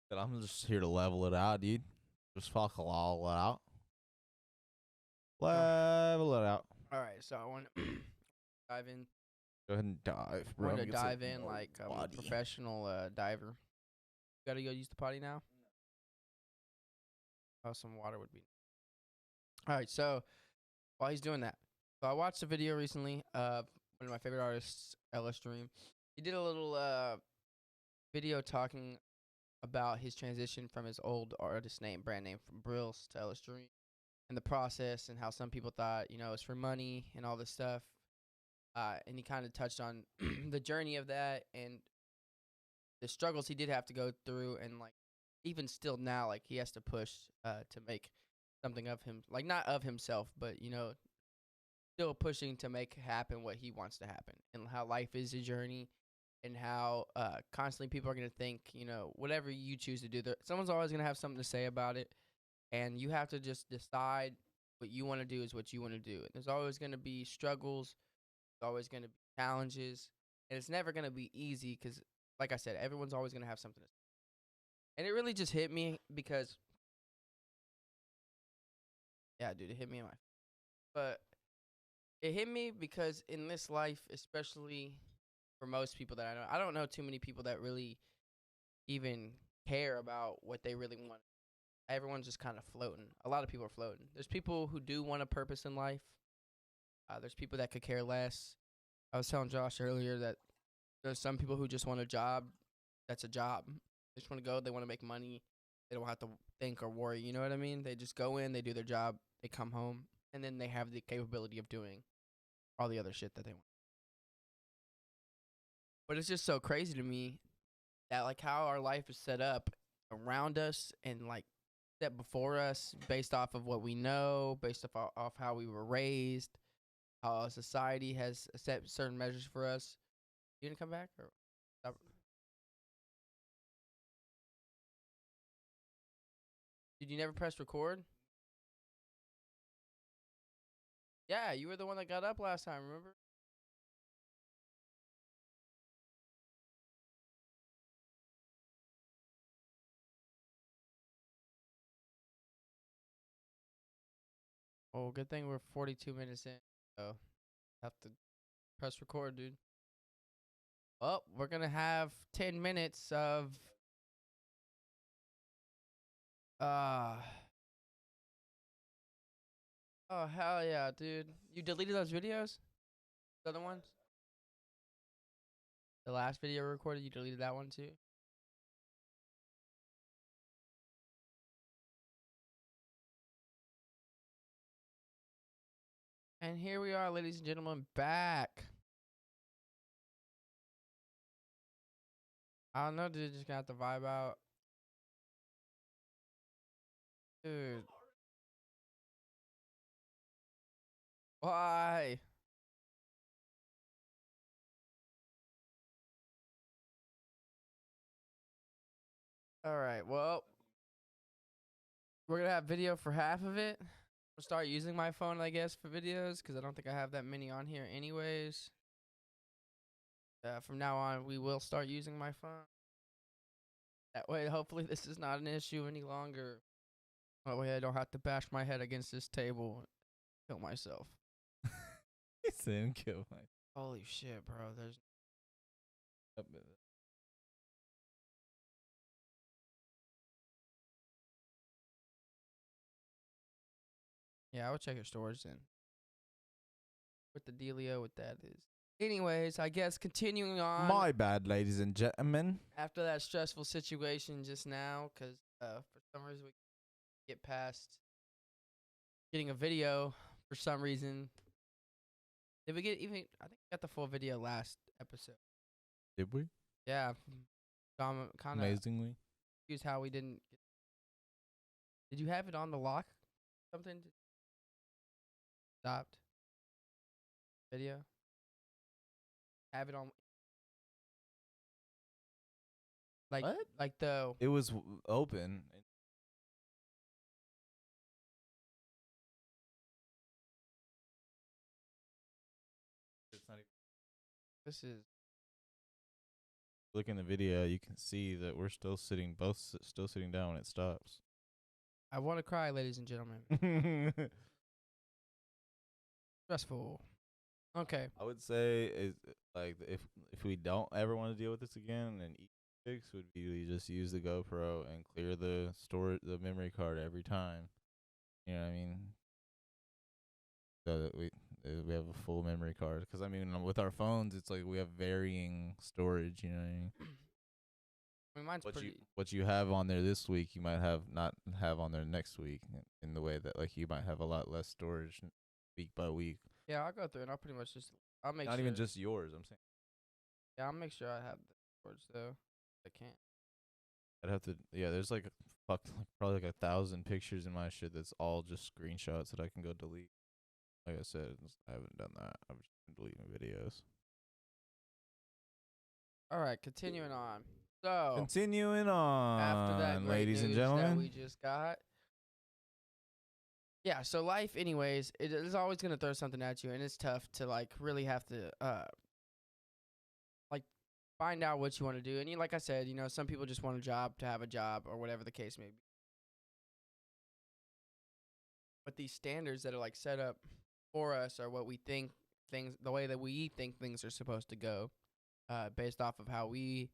Speaker 2: But I'm just here to level it out, dude. Just fuck it all out. Level it out.
Speaker 1: All right, so I want to dive in.
Speaker 2: Go ahead and dive,
Speaker 1: bro. I want to dive in like a professional diver. You gotta go use the potty now? Oh, some water would be. All right, so while he's doing that, so I watched a video recently of one of my favorite artists, Ella Stream. He did a little video talking about his transition from his old artist name, brand name, from Brills to Ella Stream, and the process and how some people thought, you know, it's for money and all this stuff. And he kind of touched on the journey of that and the struggles he did have to go through, and like even still now, like he has to push to make something of him, like not of himself, but still pushing to make happen what he wants to happen, and how life is a journey, and how constantly people are gonna think, whatever you choose to do, someone's always gonna have something to say about it, and you have to just decide what you want to do is what you want to do. And there's always gonna be struggles, there's always gonna be challenges, and it's never gonna be easy because, like I said, everyone's always gonna have something to say. And it really just hit me because, yeah, dude, it hit me in my, but it hit me because in this life, especially for most people that I don't know too many people that really even care about what they really want. Everyone's just kind of floating. A lot of people are floating. There's people who do want a purpose in life. There's people that could care less. I was telling Josh earlier that there's some people who just want a job. That's a job. They just want to go. They want to make money. They don't have to think or worry. You know what I mean? They just go in, they do their job, they come home, and then they have the capability of doing all the other shit that they want. But it's just so crazy to me that like how our life is set up around us and like set before us based off of what we know, based off how we were raised, how society has set certain measures for us. You gonna come back or stop? Did you never press record? Yeah, you were the one that got up last time, remember? Oh, good thing we're 42 minutes in. So have to press record, dude. Well, we're gonna have 10 minutes of uh oh hell yeah, dude. You deleted those videos? The other ones? The last video we recorded, you deleted that one too? And here we are, ladies and gentlemen, back. I don't know, dude. Just got the vibe out. Dude. Why? Alright, well. We're going to have video for half of it. I'll start using my phone, I guess, for videos, because I don't think I have that many on here anyways. From now on, we will start using my phone. That way, hopefully, this is not an issue any longer. That way, I don't have to bash my head against this table and kill myself.
Speaker 2: He said kill myself.
Speaker 1: Holy shit, bro. There's. Yeah, I would check your storage then. What the dealio with that is. Anyways, I guess continuing on.
Speaker 2: My bad, ladies and gentlemen.
Speaker 1: After that stressful situation just now, because for some reason we get past getting a video for some reason. Did we get even? I think we got the full video last episode.
Speaker 2: Did we?
Speaker 1: Yeah. Kind of
Speaker 2: amazingly.
Speaker 1: Use how we didn't. Did you have it on the lock? Something stopped. Video. Have it on. Like
Speaker 2: what?
Speaker 1: Like the.
Speaker 2: It was open. It's not even.
Speaker 1: This is.
Speaker 2: Look in the video, you can see that we're still sitting, still sitting down when it stops.
Speaker 1: I want to cry, ladies and gentlemen. Stressful. Okay.
Speaker 2: I would say is like if we don't ever want to deal with this again, then fix would be just use the GoPro and clear the memory card every time. You know what I mean? So that we have a full memory card. Because I mean, with our phones, it's like we have varying storage. You know what I mean?
Speaker 1: I mean, mine's
Speaker 2: what you have on there this week, you might not have on there next week. In the way that like you might have a lot less storage week by week.
Speaker 1: Yeah, I'll go through and I'll make
Speaker 2: Not
Speaker 1: sure.
Speaker 2: even just yours. I'm saying
Speaker 1: Yeah, I'll make sure I have the storage though. I can't.
Speaker 2: I'd have to. Yeah, there's like probably like 1,000 pictures in my shit that's all just screenshots that I can go delete. Like I said, I haven't done that. I've just been deleting videos.
Speaker 1: All right, continuing on. So
Speaker 2: continuing on,
Speaker 1: after that great
Speaker 2: ladies and
Speaker 1: news
Speaker 2: gentlemen,
Speaker 1: that we just got. Yeah, so life, anyways, it is always gonna throw something at you, and it's tough to like really have to like find out what you want to do. And like I said, some people just want a job to have a job or whatever the case may be. But these standards that are like set up for us are what we think things, the way that we think things are supposed to go, based off of how we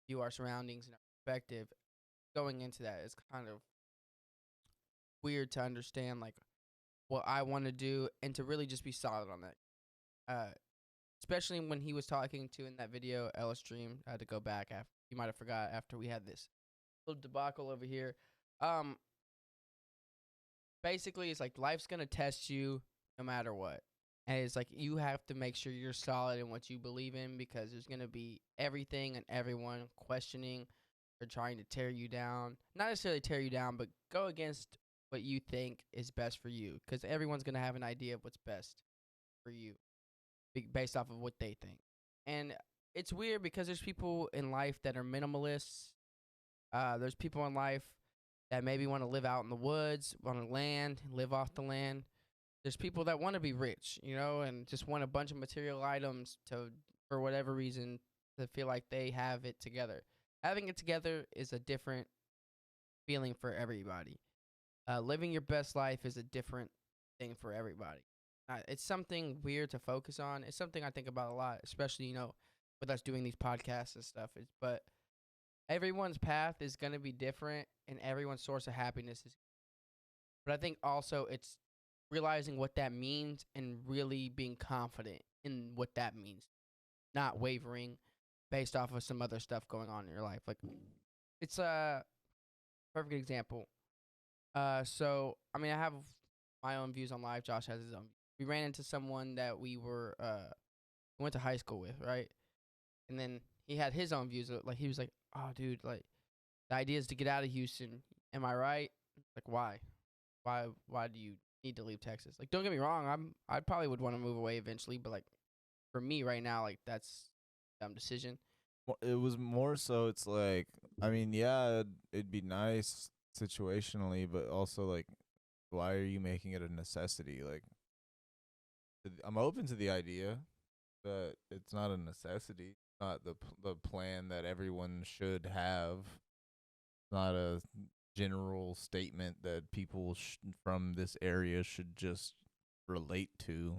Speaker 1: view our surroundings and our perspective. Going into that is kind of weird to understand, like what I want to do, and to really just be solid on that. Especially when he was talking to in that video, Ellis Dream. I had to go back after, you might have forgot, after we had this little debacle over here. Basically, it's like life's gonna test you no matter what, and it's like you have to make sure you're solid in what you believe in, because there's gonna be everything and everyone questioning or trying to tear you down. Not necessarily tear you down, but go against what you think is best for you, because everyone's gonna have an idea of what's best for you based off of what they think. And it's weird because there's people in life that are minimalists. There's people in life that maybe want to live out in the woods, on the land, live off the land. There's people that want to be rich, and just want a bunch of material items to, for whatever reason, to feel like they have it together. Having it together is a different feeling for everybody. Living your best life is a different thing for everybody. It's something weird to focus on. It's something I think about a lot, especially, with us doing these podcasts and stuff. But everyone's path is going to be different, and everyone's source of happiness is. But I think also it's realizing what that means and really being confident in what that means, not wavering based off of some other stuff going on in your life. Like, it's a perfect example. So I mean, I have my own views on life. Josh has his own. We ran into someone that we went to high school with, right? And then he had his own views. Like, he was like, "Oh, dude, like the idea is to get out of Houston. Am I right? Like, why? Why do you need to leave Texas? Like, don't get me wrong. I probably would want to move away eventually, but like for me right now, like that's a dumb decision."
Speaker 2: Well, it was more so. It's like, I mean, yeah, it'd be nice situationally, but also like, why are you making it a necessity? Like, I'm open to the idea, but it's not a necessity. Not the plan that everyone should have. Not a general statement that people from this area should just relate to.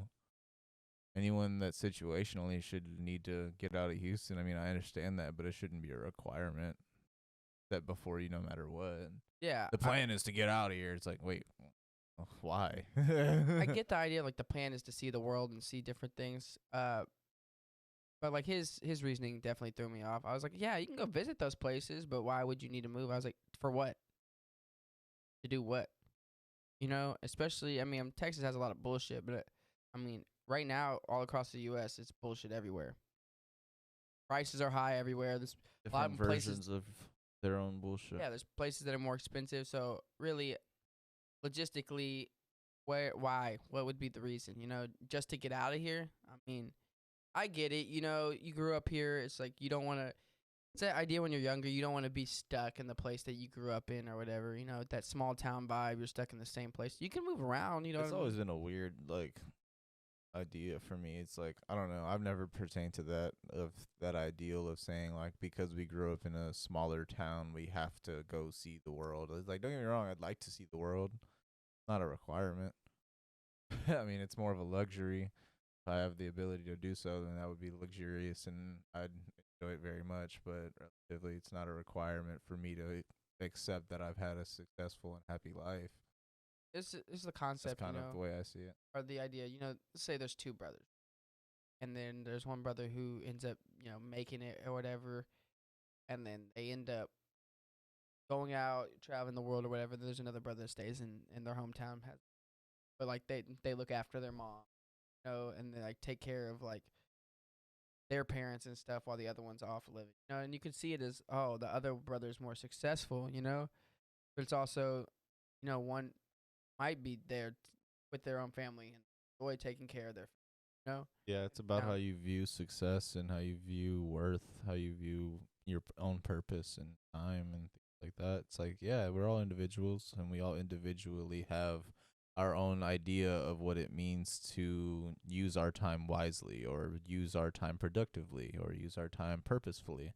Speaker 2: Anyone that situationally should need to get out of Houston. I mean, I understand that, but it shouldn't be a requirement that before you, no matter what.
Speaker 1: Yeah,
Speaker 2: the plan is to get out of here. It's like, wait, why?
Speaker 1: I get the idea. Like, the plan is to see the world and see different things. But like his reasoning definitely threw me off. I was like, yeah, you can go visit those places, but why would you need to move? I was like, for what? To do what? Especially, I mean, Texas has a lot of bullshit, but I mean, right now, all across the U.S., it's bullshit everywhere. Prices are high everywhere. There's a lot
Speaker 2: Different
Speaker 1: of places,
Speaker 2: versions of their own bullshit.
Speaker 1: yeah, there's places that are more expensive. So really, logistically, why? What would be the reason? Just to get out of here? I mean, I get it. You grew up here. It's like you don't want to. It's that idea when you're younger. You don't want to be stuck in the place that you grew up in or whatever. That small town vibe. You're stuck in the same place. You can move around.
Speaker 2: It's always been a weird idea for me. It's like, I don't know. I've never pertained to that ideal of saying like, because we grew up in a smaller town, we have to go see the world. It's like, don't get me wrong. I'd like to see the world. Not a requirement. I mean, it's more of a luxury. If I have the ability to do so, then that would be luxurious, and I'd enjoy it very much. But relatively, it's not a requirement for me to accept that I've had a successful and happy life.
Speaker 1: This is the concept.
Speaker 2: That's kind of the way I see it.
Speaker 1: Or the idea. Let's say there's two brothers, and then there's one brother who ends up, making it or whatever, and then they end up going out, traveling the world or whatever. There's another brother that stays in their hometown, but like they look after their mom. and they like take care of like their parents and stuff while the other one's off living. And you could see it as, oh, the other brother's more successful, but it's also, one might be there with their own family and enjoy taking care of their,
Speaker 2: Yeah, it's about how you view success and how you view worth, how you view your own purpose and time and things like that. It's like, yeah, we're all individuals and we all individually have our own idea of what it means to use our time wisely or use our time productively or use our time purposefully.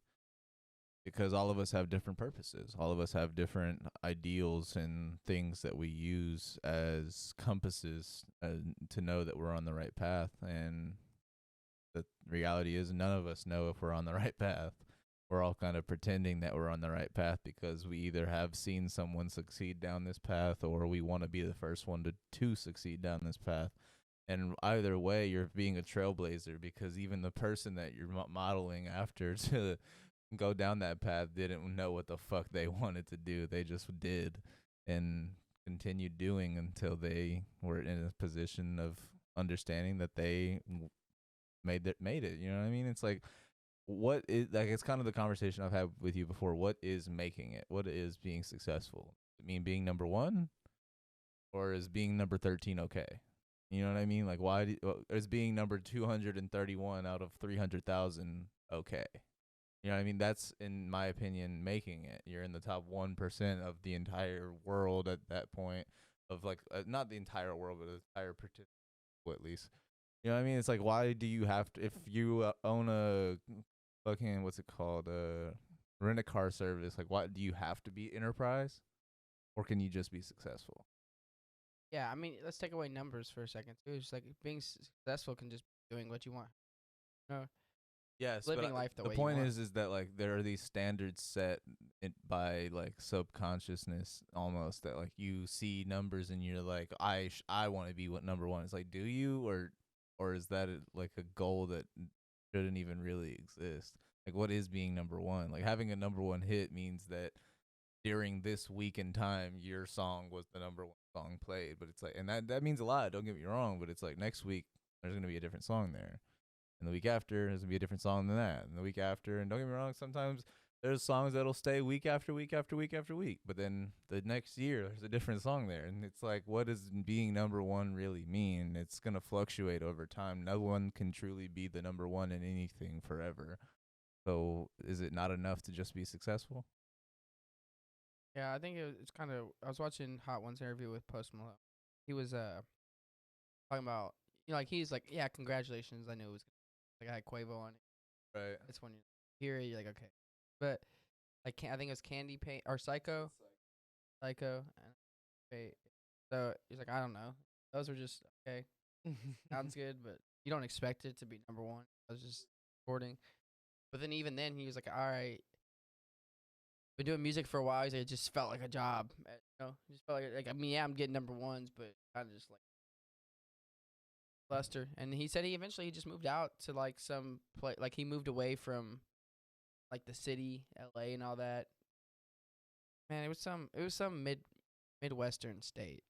Speaker 2: Because all of us have different purposes. All of us have different ideals and things that we use as compasses to know that we're on the right path. And the reality is none of us know if we're on the right path. We're all kind of pretending that we're on the right path because we either have seen someone succeed down this path or we want to be the first one to succeed down this path. And either way, you're being a trailblazer because even the person that you're modeling after to go down that path didn't know what the fuck they wanted to do. They just did and continued doing until they were in a position of understanding that they made it. You know what I mean? It's like, what is, like, it's kind of the conversation I've had with you before. What is making it? What is being successful? I mean, being number one, or is being number 13 okay? You know what I mean? Like, why is being number 231 out of 300,000 okay? You know what I mean? That's, in my opinion, making it. You're in the top 1% of the entire world at that point of, like, not the entire world, but the entire participant, at least. You know what I mean? It's like, why do you have to, if you own a fucking, what's it called, rent a car service, like, why do you have to be enterprise? Or can you just be successful?
Speaker 1: Yeah, I mean, let's take away numbers for a second, too. It's like being successful can just be doing what you want.
Speaker 2: Yes,
Speaker 1: living life the way
Speaker 2: point
Speaker 1: you want.
Speaker 2: is that, like, there are these standards set by, like, subconsciousness almost, that, like, you see numbers and you're like, I want to be number one. It's like, do you, or is that like a goal that shouldn't even really exist? Like, what is being number one? Like, having a number one hit means that during this week in time, your song was the number one song played. But it's like, and that means a lot. Don't get me wrong. But it's like next week there's gonna be a different song there. And the week after, there's going to be a different song than that. And the week after, and don't get me wrong, sometimes there's songs that'll stay week after week after week after week. But then the next year, there's a different song there. And it's like, what does being number one really mean? It's going to fluctuate over time. No one can truly be the number one in anything forever. So is it not enough to just be successful?
Speaker 1: Yeah, I think it's kind of, I was watching Hot Ones interview with Post Malone. He was talking about, like, he's like, yeah, congratulations. I knew it was like, I had Quavo on it.
Speaker 2: Right.
Speaker 1: It's when you hear it, you're like, okay. But like, I think it was Candy Paint or Psycho. Psycho. So he's like, I don't know. Those were just okay. Sounds good, but you don't expect it to be number one. I was just recording. But then even then, he was like, all right. Been doing music for a while. He's like, it just felt like a job. Just felt like I mean, yeah, I'm getting number ones, but kind of just like Lester. And he said he eventually just moved out to like some place, like he moved away from like the city, LA and all that. Man, it was some midwestern state.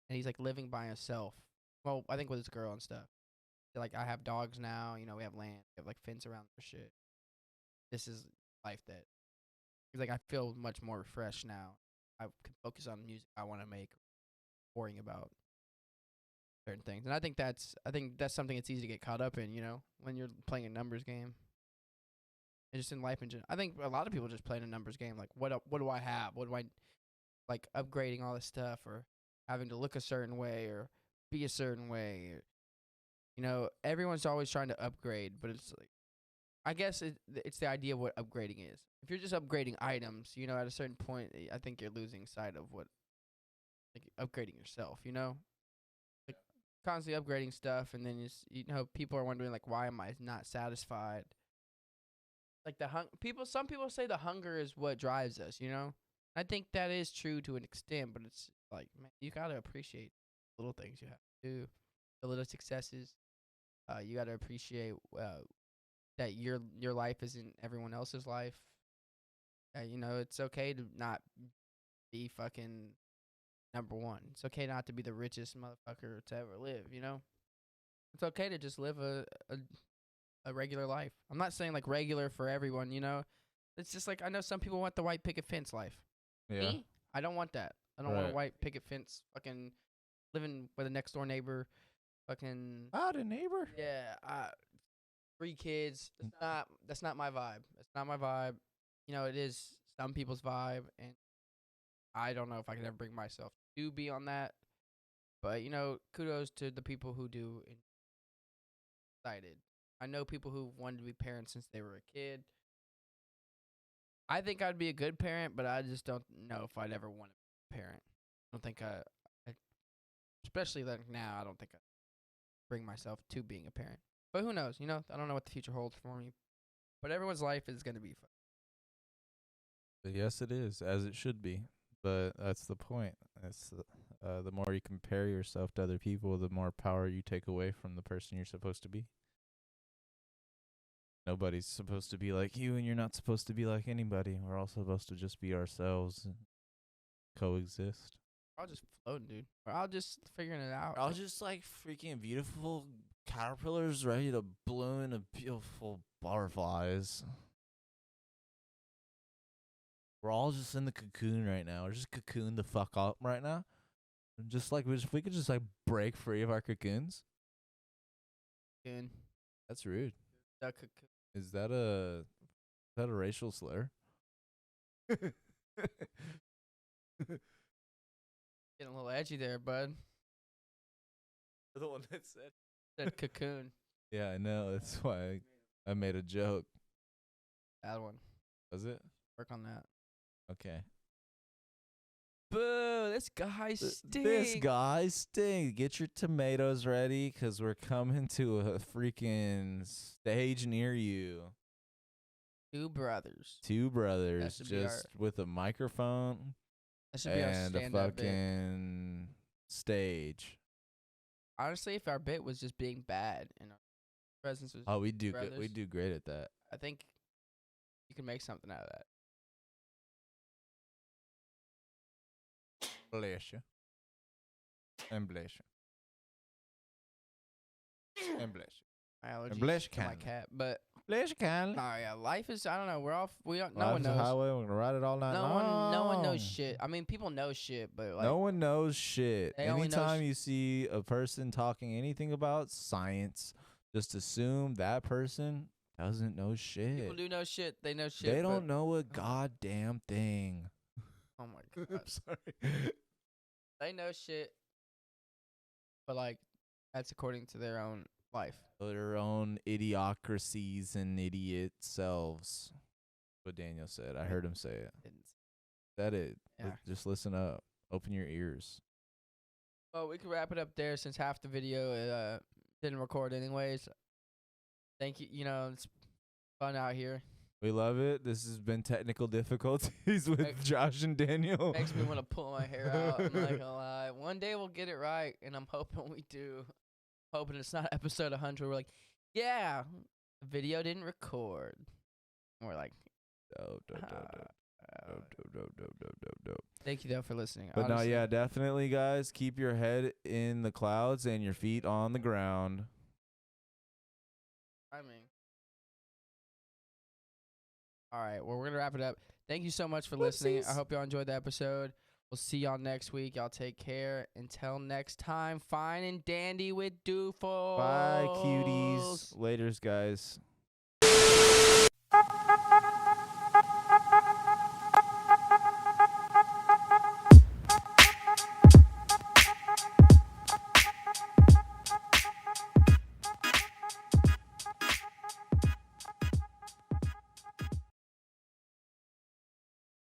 Speaker 1: And he's like living by himself. Well, I think with his girl and stuff. They're like, I have dogs now, we have land, we have like fence around their shit. This is life that he's like, I feel much more refreshed now. I can focus on music I want to make, worrying about certain things. And I think that's something that's easy to get caught up in, when you're playing a numbers game. And just in life in general. I think a lot of people just play in a numbers game. Like, what do I have? What do I, like, upgrading all this stuff or having to look a certain way or be a certain way. Or, everyone's always trying to upgrade, but it's like, I guess it's the idea of what upgrading is. If you're just upgrading items, at a certain point, I think you're losing sight of what, like, upgrading yourself, Like, constantly upgrading stuff, and then people are wondering, like, why am I not satisfied? Like, some people say the hunger is what drives us, I think that is true to an extent, but it's like, man, you gotta appreciate little things you have to do, the little successes. You gotta appreciate that your life isn't everyone else's life. It's okay to not be fucking number one. It's okay not to be the richest motherfucker to ever live. It's okay to just live a regular life. I'm not saying like regular for everyone, you know. It's just like I know some people want the white picket fence life.
Speaker 2: Yeah.
Speaker 1: Me, I don't want that. I don't want a white picket fence. Fucking living with a next door neighbor. Fucking.
Speaker 2: The neighbor.
Speaker 1: Yeah. 3 kids. That's not my vibe. That's not my vibe. You know, it is some people's vibe, and I don't know if I could ever bring myself to be on that. But you know, kudos to the people who do. Excited. I know people who wanted to be parents since they were a kid. I think I'd be a good parent, but I just don't know if I'd ever want to be a parent. I don't think especially like now, I don't think I bring myself to being a parent. But who knows? You know, I don't know what the future holds for me. But everyone's life is going to be fun.
Speaker 2: But yes, it is, as it should be. But that's the point. That's the more you compare yourself to other people, the more power you take away from the person you're supposed to be. Nobody's supposed to be like you, and you're not supposed to be like anybody. We're all supposed to just be ourselves and coexist.
Speaker 1: I'll just floating, dude. Or I'll just figuring it out.
Speaker 2: I'll just like freaking beautiful caterpillars ready to bloom into beautiful butterflies. We're all just in the cocoon right now. We're just cocooned the fuck up right now. And just like if we could just like break free of our cocoons.
Speaker 1: Cocoon.
Speaker 2: That's rude.
Speaker 1: The cocoon.
Speaker 2: Is that a racial slur?
Speaker 1: Getting a little edgy there, bud.
Speaker 2: You're the one that
Speaker 1: said cocoon.
Speaker 2: Yeah, I know. That's why I made a joke.
Speaker 1: Bad one.
Speaker 2: Was it?
Speaker 1: Work on that.
Speaker 2: Okay.
Speaker 1: Boo! This guy stinks.
Speaker 2: This guy stinks. Get your tomatoes ready, 'cause we're coming to a freaking stage near you.
Speaker 1: 2 brothers.
Speaker 2: 2 brothers, just with a microphone
Speaker 1: that should be
Speaker 2: and
Speaker 1: our
Speaker 2: a fucking stage.
Speaker 1: Honestly, if our bit was just being bad and our presence was
Speaker 2: we do good. We do great at that.
Speaker 1: I think you can make something out of that.
Speaker 2: Bless you. And bless you. And bless you.
Speaker 1: My allergies
Speaker 2: and bless
Speaker 1: to my cat, but
Speaker 2: bless you kindly.
Speaker 1: Nah, yeah, life is. I don't know. No
Speaker 2: Life's
Speaker 1: one knows.
Speaker 2: a highway. We're gonna ride it all night
Speaker 1: No
Speaker 2: long.
Speaker 1: one knows shit. I mean, people know shit, but like,
Speaker 2: no one knows shit.
Speaker 1: They only know
Speaker 2: Anytime you see a person talking anything about science, just assume that person doesn't know shit.
Speaker 1: people do know shit. They know shit.
Speaker 2: They don't know a goddamn thing.
Speaker 1: Oh my god.
Speaker 2: I'm sorry.
Speaker 1: They know shit, but like, that's according to their own life.
Speaker 2: Their own idiocracies and idiot selves. What Daniel said. I heard him say it. Said it.
Speaker 1: Yeah.
Speaker 2: Just listen up. Open your ears.
Speaker 1: Well, we can wrap it up there since half the video didn't record anyways. Thank you. You know, it's fun out here.
Speaker 2: We love it. This has been technical difficulties with Josh and Daniel.
Speaker 1: Makes me want to pull my hair out. I'm not gonna lie. One day we'll get it right, and I'm hoping we do. Hoping it's not episode 100. We're like, yeah, the video didn't record. And we're like, Thank you though for listening.
Speaker 2: But no, yeah, definitely, guys. Keep your head in the clouds and your feet on the ground.
Speaker 1: All right, well, we're going to wrap it up. Thank you so much for listening. I hope y'all enjoyed the episode. We'll see y'all next week. Y'all take care. Until next time, fine and dandy with Doofles.
Speaker 2: Bye, cuties. Laters, guys.